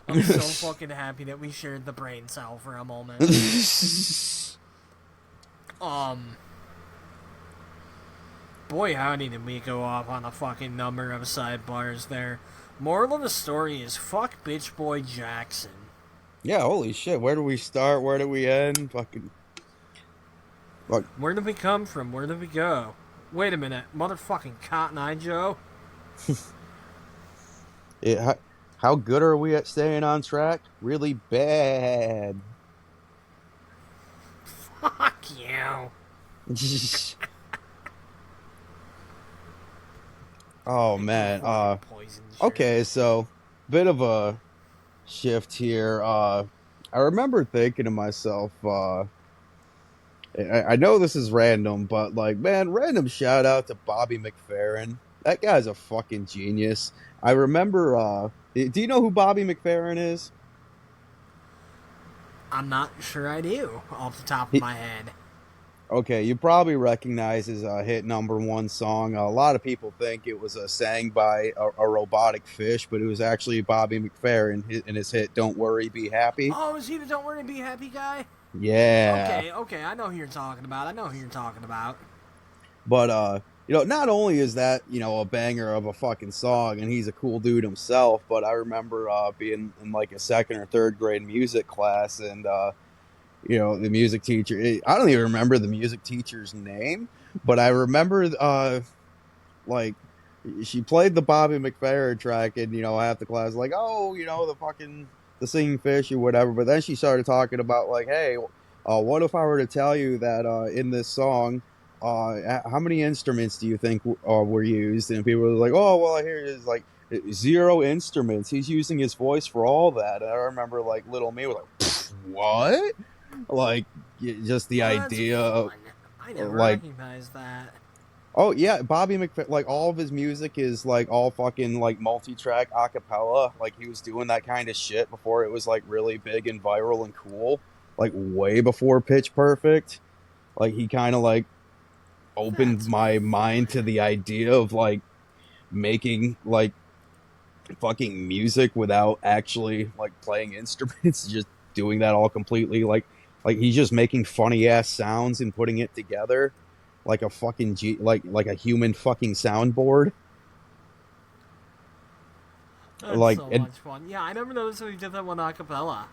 Speaker 2: I'm so fucking happy that we shared the brain cell for a moment. Boy howdy did we go off on a fucking number of sidebars there. Moral of the story is fuck bitch boy Jackson.
Speaker 3: Yeah, holy shit, where do we start? Where do we end? Fucking... Look.
Speaker 2: Where did we come from? Where did we go? Wait a minute, motherfucking Cotton Eye Joe?
Speaker 3: How good are we at staying on track? Really bad.
Speaker 2: Fuck you.
Speaker 3: Oh man. Okay, so bit of a shift here. I remember thinking to myself, I know this is random, but like, man, random shout out to Bobby McFerrin. That guy's a fucking genius. I remember, do you know who Bobby McFerrin is?
Speaker 2: I'm not sure I do, off the top of my head.
Speaker 3: Okay, you probably recognize his hit #1 song. A lot of people think it was sang by a robotic fish, but it was actually Bobby McFerrin in his hit "Don't Worry, Be Happy."
Speaker 2: Oh, is he the "Don't Worry, Be Happy" guy?
Speaker 3: Yeah.
Speaker 2: Okay, I know who you're talking about.
Speaker 3: But not only is that a banger of a fucking song, and he's a cool dude himself, but I remember being in like a second or third grade music class, and the music teacher, I don't even remember the music teacher's name, but I remember, like, she played the Bobby McFerrin track, and, half the class, like, oh, the singing fish or whatever, but then she started talking about, like, hey, what if I were to tell you that, in this song, how many instruments do you think were used? And people were like, oh, well, I hear it's like 0 instruments. He's using his voice for all that. And I remember, like, little me was like, what? Like, just the idea of,
Speaker 2: I never
Speaker 3: like,
Speaker 2: recognized that.
Speaker 3: Oh yeah, Bobby McFerrin, like all of his music is like all fucking like multi-track a cappella. Like he was doing that kind of shit before it was like really big and viral and cool. Like way before Pitch Perfect. Like he kind of like opened my mind to the idea of like making like fucking music without actually like playing instruments, just doing that all completely like he's just making funny ass sounds and putting it together like a fucking like a human fucking soundboard.
Speaker 2: That's like so much fun. Yeah, I never noticed when he did that one a cappella.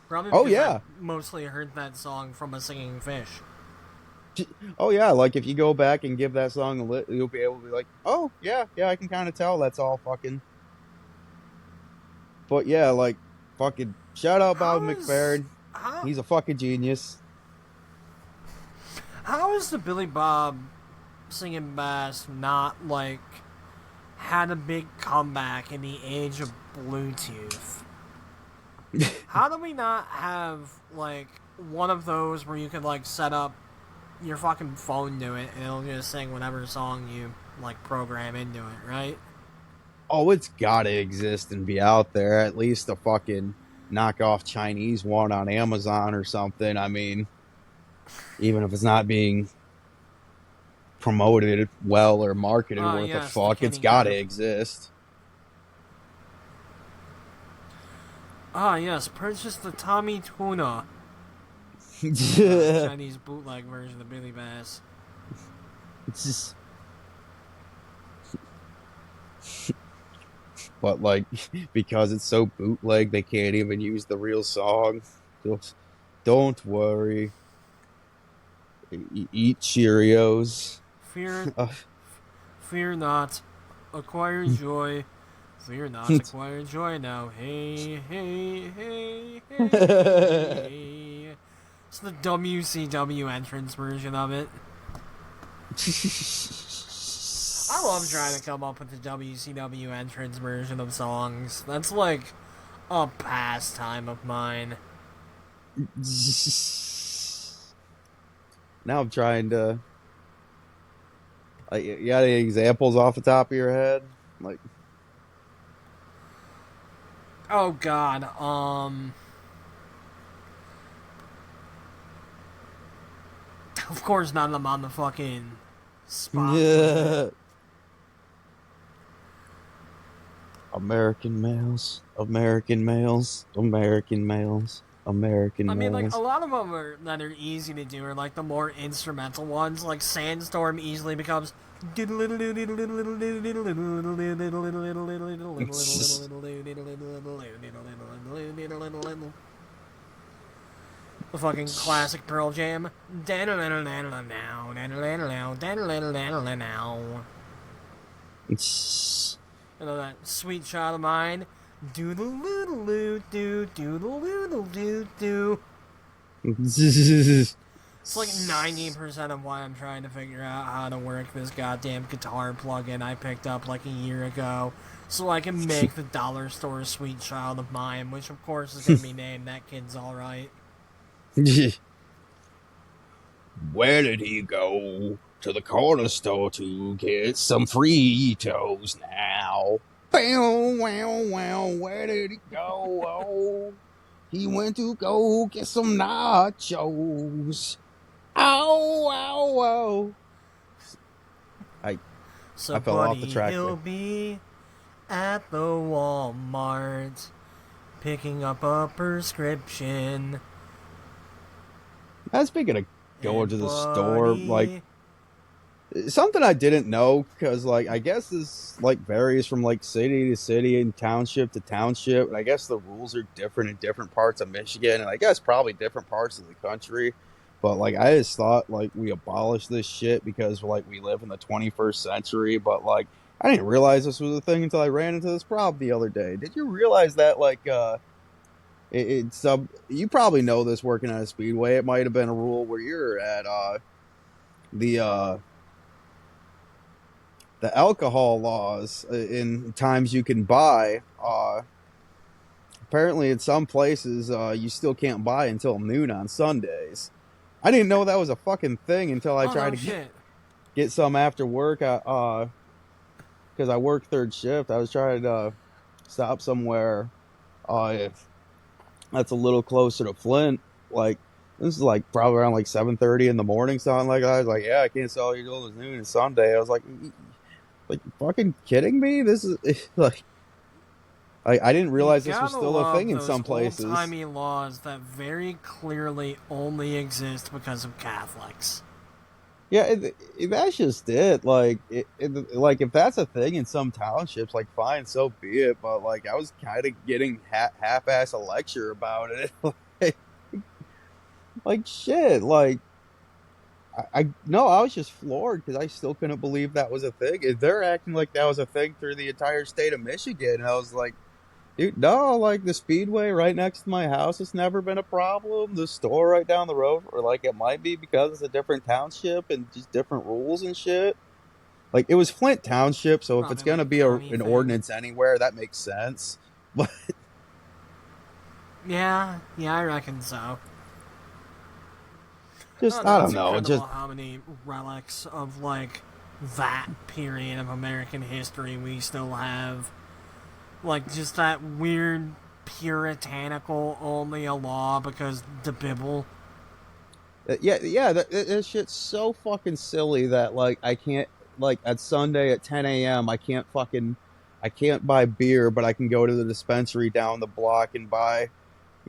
Speaker 2: Probably because I mostly heard that song from a singing fish.
Speaker 3: Oh yeah, like if you go back and give that song a you'll be able to be like, oh yeah, I can kind of tell that's all fucking. But yeah, like fucking shout out Bobby McFerrin. He's a fucking genius.
Speaker 2: How is the Billy Bob singing bass not like had a big comeback in the age of Bluetooth? How do we not have like one of those where you could like set up your fucking phone to it and it'll just sing whatever song you like program into it, right?
Speaker 3: Oh, it's gotta exist and be out there. At least a fucking knockoff Chinese one on Amazon or something. I mean, even if it's not being promoted well or marketed worth a
Speaker 2: Yes, the
Speaker 3: fuck, it's
Speaker 2: Kenny
Speaker 3: gotta
Speaker 2: Group.
Speaker 3: exist.
Speaker 2: Yes, purchase the Tommy Tuna, Chinese bootleg version of Billy Bass.
Speaker 3: It's just, but like, because it's so bootleg, they can't even use the real song. Just, don't worry. Eat Cheerios.
Speaker 2: Fear, fear not, acquire joy. Fear not, acquire joy now. Hey, hey, hey, hey. It's the WCW entrance version of it. I love trying to come up with the WCW entrance version of songs. That's like a pastime of mine.
Speaker 3: Now I'm trying to. Like, you got any examples off the top of your head? Like,
Speaker 2: Oh god, of course none of them on the fucking spot.
Speaker 3: yeah. American males, American males, American males, American
Speaker 2: I mean, like, a
Speaker 3: males.
Speaker 2: lot of them that are easy to do are, like, the more instrumental ones. Like, Sandstorm easily becomes... The fucking classic Pearl Jam. You know, that Sweet Child of Mine. Doodle-doodle-doo-doo, It's like 90% of why I'm trying to figure out how to work this goddamn guitar plugin I picked up like a year ago, so I can make the dollar store Sweet Child of Mine, which of course is going to be named That Kid's Alright.
Speaker 3: Where did he go? To the corner store to get some Fritos now. Wow, wow, wow, where did he go? Oh, he went to go get some nachos. Ow, ow, ow. I
Speaker 2: So
Speaker 3: fell off the
Speaker 2: buddy,
Speaker 3: track
Speaker 2: he'll
Speaker 3: there.
Speaker 2: be at the Walmart picking up a prescription.
Speaker 3: Speaking of going
Speaker 2: And
Speaker 3: to the store, like,
Speaker 2: buddy,
Speaker 3: something I didn't know, because like I guess this like varies from like city to city and township to township, and I guess the rules are different in different parts of Michigan, and I guess probably different parts of the country. But like I just thought like we abolished this shit because like we live in the 21st century. But like I didn't realize this was a thing until I ran into this problem the other day. Did you realize that like it's you probably know this working at a speedway? It might have been a rule where you're at the the alcohol laws in times you can buy. Apparently, in some places, you still can't buy until noon on Sundays. I didn't know that was a fucking thing until I
Speaker 2: oh
Speaker 3: tried
Speaker 2: no
Speaker 3: to
Speaker 2: shit.
Speaker 3: get some after work. Because I work third shift, I was trying to stop somewhere that's a little closer to Flint. Like this is like probably around like 7:30 in the morning, something like that. I was like, "Yeah, I can't sell you till noon and Sunday." I was like, fucking kidding me? This is like, I didn't
Speaker 2: You
Speaker 3: realize this was
Speaker 2: gotta
Speaker 3: still a thing
Speaker 2: love
Speaker 3: in
Speaker 2: those
Speaker 3: some places.
Speaker 2: old-timey laws that very clearly only exist because of Catholics.
Speaker 3: Yeah, that's just it. Like, like if that's a thing in some townships, like fine, so be it. But like, I was kind of getting half-ass a lecture about it. like shit. Like, I no, I was just floored because I still couldn't believe that was a thing. They're acting like that was a thing through the entire state of Michigan, and I was like, dude, no, like the speedway right next to my house has never been a problem. The store right down the road, or like it might be because it's a different township and just different rules and shit. Like it was Flint Township, so if it's
Speaker 2: Probably like
Speaker 3: gonna
Speaker 2: a
Speaker 3: be
Speaker 2: county
Speaker 3: an
Speaker 2: thing.
Speaker 3: ordinance anywhere, that makes sense. But
Speaker 2: Yeah, I reckon so. I
Speaker 3: just
Speaker 2: don't
Speaker 3: I
Speaker 2: know,
Speaker 3: don't
Speaker 2: it's
Speaker 3: know,
Speaker 2: incredible
Speaker 3: just
Speaker 2: how many relics of, like, that period of American history we still have. Like, just that weird puritanical only a law because the Bible.
Speaker 3: Yeah, that shit's so fucking silly that like I can't like at Sunday at 10 a.m. I can't buy beer, but I can go to the dispensary down the block and buy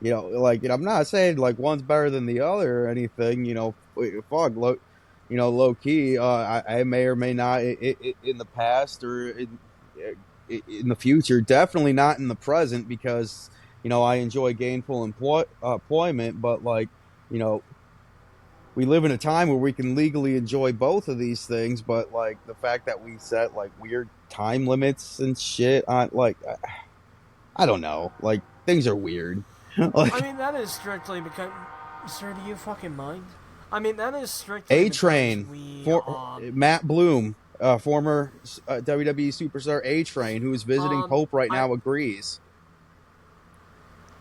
Speaker 3: I'm not saying like one's better than the other or anything. Fuck, low key. I may or may not in the past or in the future. Definitely not in the present because I enjoy gainful employment, but like you know we live in a time where we can legally enjoy both of these things. But like the fact that we set like weird time limits and shit on I don't know, like things are weird.
Speaker 2: I
Speaker 3: Like
Speaker 2: mean, that is strictly because. Sir, do you fucking mind? I mean, that is strictly
Speaker 3: A
Speaker 2: because
Speaker 3: Train for Matt Bloom, former WWE superstar A Train, who is visiting Pope right
Speaker 2: I.
Speaker 3: now, agrees.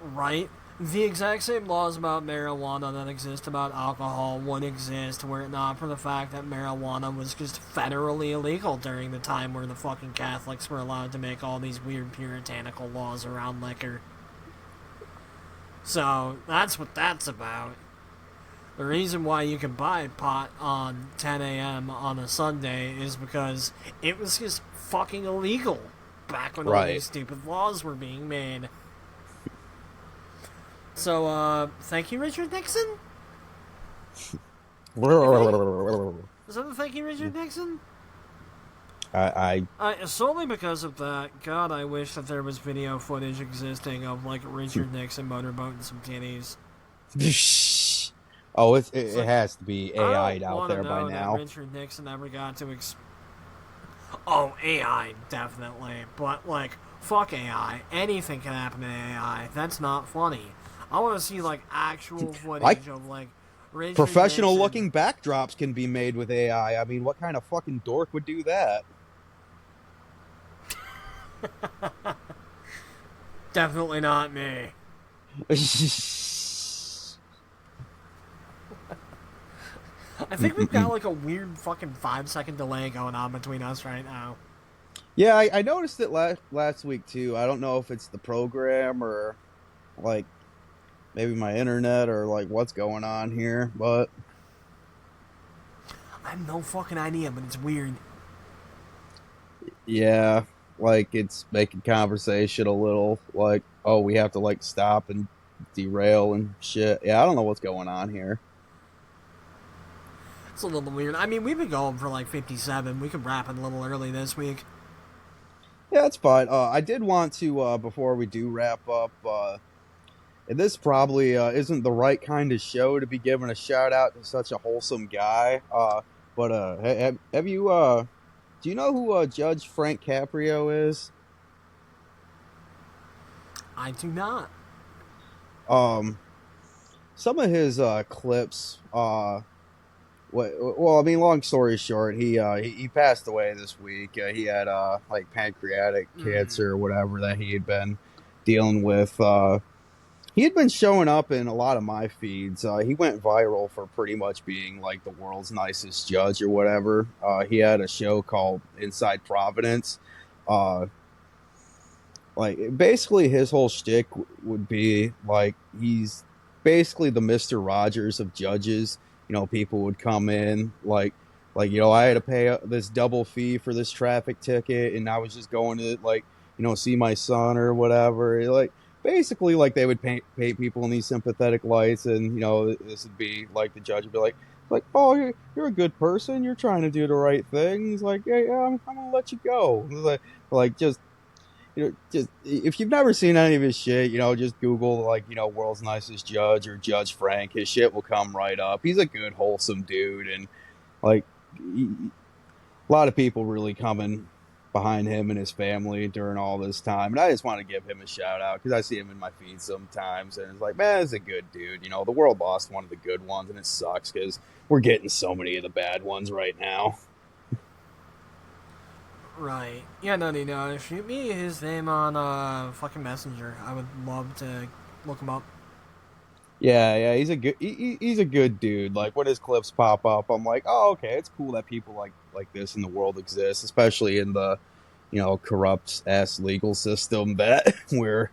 Speaker 2: Right? The exact same laws about marijuana that exist about alcohol would exist were it not for the fact that marijuana was just federally illegal during the time where the fucking Catholics were allowed to make all these weird puritanical laws around liquor. So, that's what that's about. The reason why you can buy pot on 10 a.m. on a Sunday is because it was just fucking illegal back when all
Speaker 3: Right.
Speaker 2: these stupid laws were being made. So, thank you, Richard Nixon? Is that a thank you, Richard Nixon?
Speaker 3: I
Speaker 2: Solely because of that, God, I wish that there was video footage existing of, like, Richard Nixon motorboating some titties.
Speaker 3: oh, it
Speaker 2: Like,
Speaker 3: has to be
Speaker 2: I
Speaker 3: AI'd
Speaker 2: don't
Speaker 3: out
Speaker 2: want to
Speaker 3: there by
Speaker 2: know that
Speaker 3: now.
Speaker 2: Richard Nixon ever got to Oh, AI, definitely. But, like, fuck AI. Anything can happen to AI. That's not funny. I want to see, like, actual footage
Speaker 3: Like
Speaker 2: of, like, Richard
Speaker 3: professional
Speaker 2: Nixon.
Speaker 3: looking backdrops can be made with AI. I mean, what kind of fucking dork would do that?
Speaker 2: Definitely not me. I think we've got, like, a weird fucking 5-second delay going on between us right now.
Speaker 3: Yeah, I noticed it last week too. I don't know if it's the program or like maybe my internet or like what's going on here, but
Speaker 2: I have no fucking idea, but it's weird.
Speaker 3: yeah, like it's making conversation a little like, oh, we have to like stop and derail and shit. Yeah, I don't know what's going on here.
Speaker 2: It's a little weird. I mean, we've been going for like 57. We could wrap it a little early this week.
Speaker 3: Yeah, that's fine. I did want to before we do wrap up. And this probably isn't the right kind of show to be giving a shout out to such a wholesome guy. But have you do you know who Judge Frank Caprio is?
Speaker 2: I do not.
Speaker 3: Um, some of his clips. Well, I mean, long story short, he passed away this week. He had like pancreatic cancer or whatever that he had been dealing with. He had been showing up in a lot of my feeds. He went viral for pretty much being like the world's nicest judge or whatever. He had a show called Inside Providence. Uh, like basically his whole shtick would be like he's basically the Mister Rogers of judges. People would come in I had to pay this double fee for this traffic ticket, and I was just going to see my son or whatever. Like basically, like they would paint people in these sympathetic lights, and this would be like the judge would be like, oh, you're a good person. You're trying to do the right thing. He's like, yeah, I'm gonna let you go. Like just just if you've never seen any of his shit, just Google world's nicest judge or Judge Frank. His shit will come right up. He's a good, wholesome dude, and like a lot of people really coming behind him and his family during all this time. And I just want to give him a shout out because I see him in my feed sometimes, and it's like, man, he's a good dude. The world lost one of the good ones, and it sucks because we're getting so many of the bad ones right now.
Speaker 2: Right. Yeah, no. Shoot me his name on fucking Messenger. I would love to look him up.
Speaker 3: Yeah, he's a good dude. Like when his clips pop up, I'm like, oh, okay, it's cool that people like this in the world exist, especially in the corrupt ass legal system that we're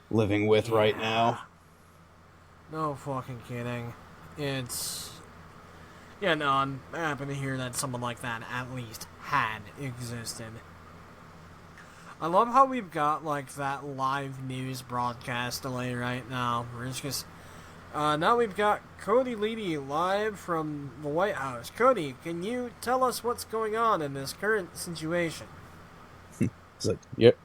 Speaker 3: living with right
Speaker 2: Yeah.
Speaker 3: now.
Speaker 2: No fucking kidding. It's. Yeah, no, I'm happy to hear that someone like that at least had existed. I love how we've got, like, that live news broadcast delay right now. Where it's just. Now we've got Cody Leedy live from the White House. Cody, can you tell us what's going on in this current situation?
Speaker 3: It's like, yep.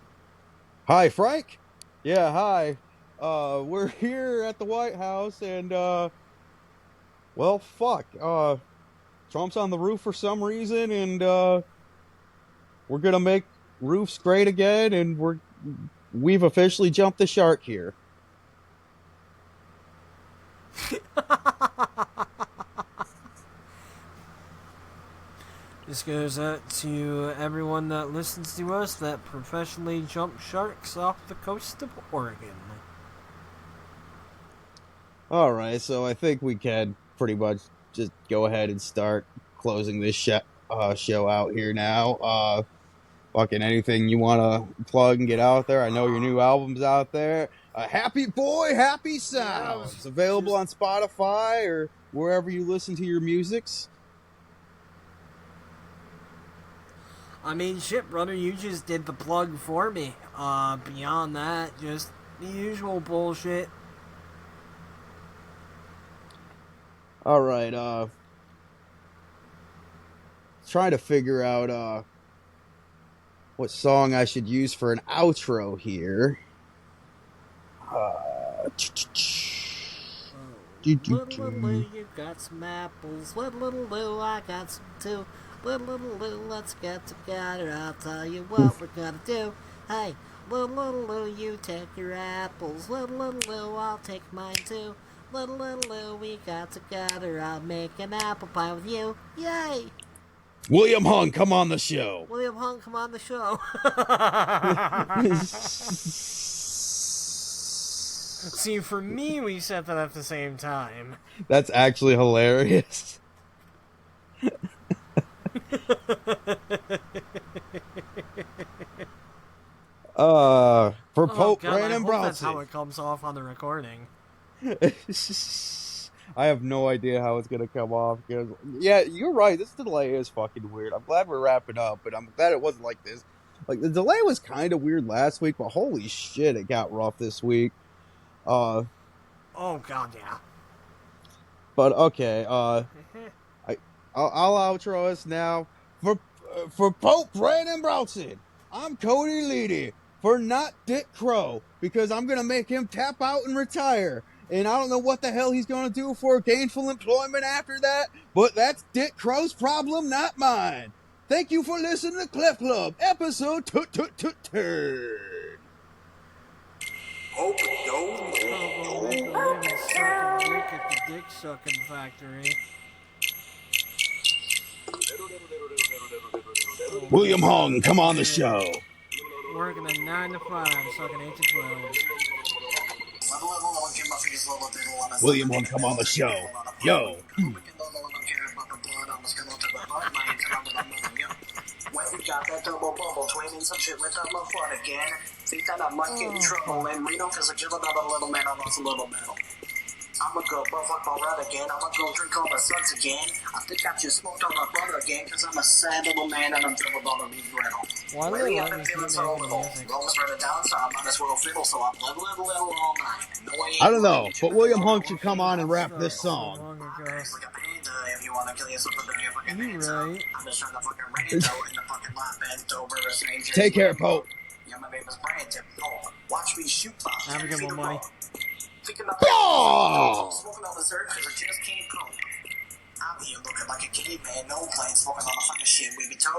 Speaker 3: Hi, Frank. Yeah, hi. We're here at the White House, and well, fuck. Trump's on the roof for some reason, and we're gonna make roofs great again, and we've officially jumped the shark here.
Speaker 2: This goes out to everyone that listens to us that professionally jump sharks off the coast of Oregon.
Speaker 3: All right, so I think we can pretty much just go ahead and start closing this show out here now. Fucking anything you want to plug and get out there. I know your new album's out there. Happy Boy, Happy
Speaker 2: Yeah, I
Speaker 3: Sound.
Speaker 2: was
Speaker 3: It's available
Speaker 2: just-
Speaker 3: on Spotify or wherever you listen to your musics.
Speaker 2: I mean, shit, brother, you just did the plug for me. Beyond that, just the usual bullshit.
Speaker 3: All right, trying to figure out what song I should use for an outro here.
Speaker 2: Little Lou, you got some apples. Little Lou, I got some too. Little Lou, let's get together. I'll tell you what we're gonna do. Hey, little Lou, you take your apples. Little Lou, I'll take mine too. Little Lou, we got together. I'll make an apple pie with you. Yay!
Speaker 1: William Hung, come on the show.
Speaker 2: William Hung, come on the show. See, for me, we said that at the same time.
Speaker 3: That's actually hilarious. For Pope
Speaker 2: God,
Speaker 3: Brandon
Speaker 2: I hope that's how
Speaker 3: Brownson.
Speaker 2: it comes off on the recording.
Speaker 3: I have no idea how it's gonna come off. Because, yeah, you're right. This delay is fucking weird. I'm glad we're wrapping up, but I'm glad it wasn't like this. Like the delay was kind of weird last week, but holy shit, it got rough this week.
Speaker 2: Oh God, yeah.
Speaker 3: But okay. I'll outro us now for Pope Brandon Brownson. I'm Cody Leedy for not Dick Crow because I'm gonna make him tap out and retire. And I don't know what the hell he's gonna do for gainful employment after that, but that's Dick Crow's problem, not mine. Thank you for listening to Clef Club, episode 2.
Speaker 2: Make a living sucking dick at the dick sucking factory.
Speaker 1: William Hung, come on the show.
Speaker 2: Working a 9 to 5, sucking 8 to 12.
Speaker 1: William Hung, come on the show. Yo.
Speaker 4: When we got that double bubble, twinning some shit with that love fun again. Think that I might get in trouble in Reno, cause I killed another little man, I lost a little metal. I'ma go fuck my rat again, I'ma go drink all my suds again. I think I just smoked on my brother again, cause I'm a sad little man and I'm filled with all the regrettal.
Speaker 2: Why do
Speaker 4: Lately
Speaker 2: they
Speaker 4: I've
Speaker 2: let
Speaker 4: been
Speaker 2: me
Speaker 4: feeling
Speaker 2: keep
Speaker 4: so
Speaker 2: making
Speaker 4: little.
Speaker 2: music?
Speaker 4: Roll's running down, so I might as well fiddle, so I'm little all night. No,
Speaker 3: I don't know, but William Hung should come on and rap this
Speaker 2: So
Speaker 3: song.
Speaker 2: long ago.
Speaker 4: Like a panda, if you wanna kill yourself, put your fucking
Speaker 2: You
Speaker 4: hands up.
Speaker 2: right.
Speaker 4: I'm just trying to fucking rant out in the fucking lot, bent over a stranger.
Speaker 3: Take care, Pope.
Speaker 4: Yeah, my name is Brandon. Oh, watch me shoot box.
Speaker 2: Have a good one, money.
Speaker 4: Thinking about
Speaker 3: Yeah!
Speaker 4: smoking on the surf because I just can't go. I'm here looking like a caveman, no plane, smoking on the fucking shit we be told.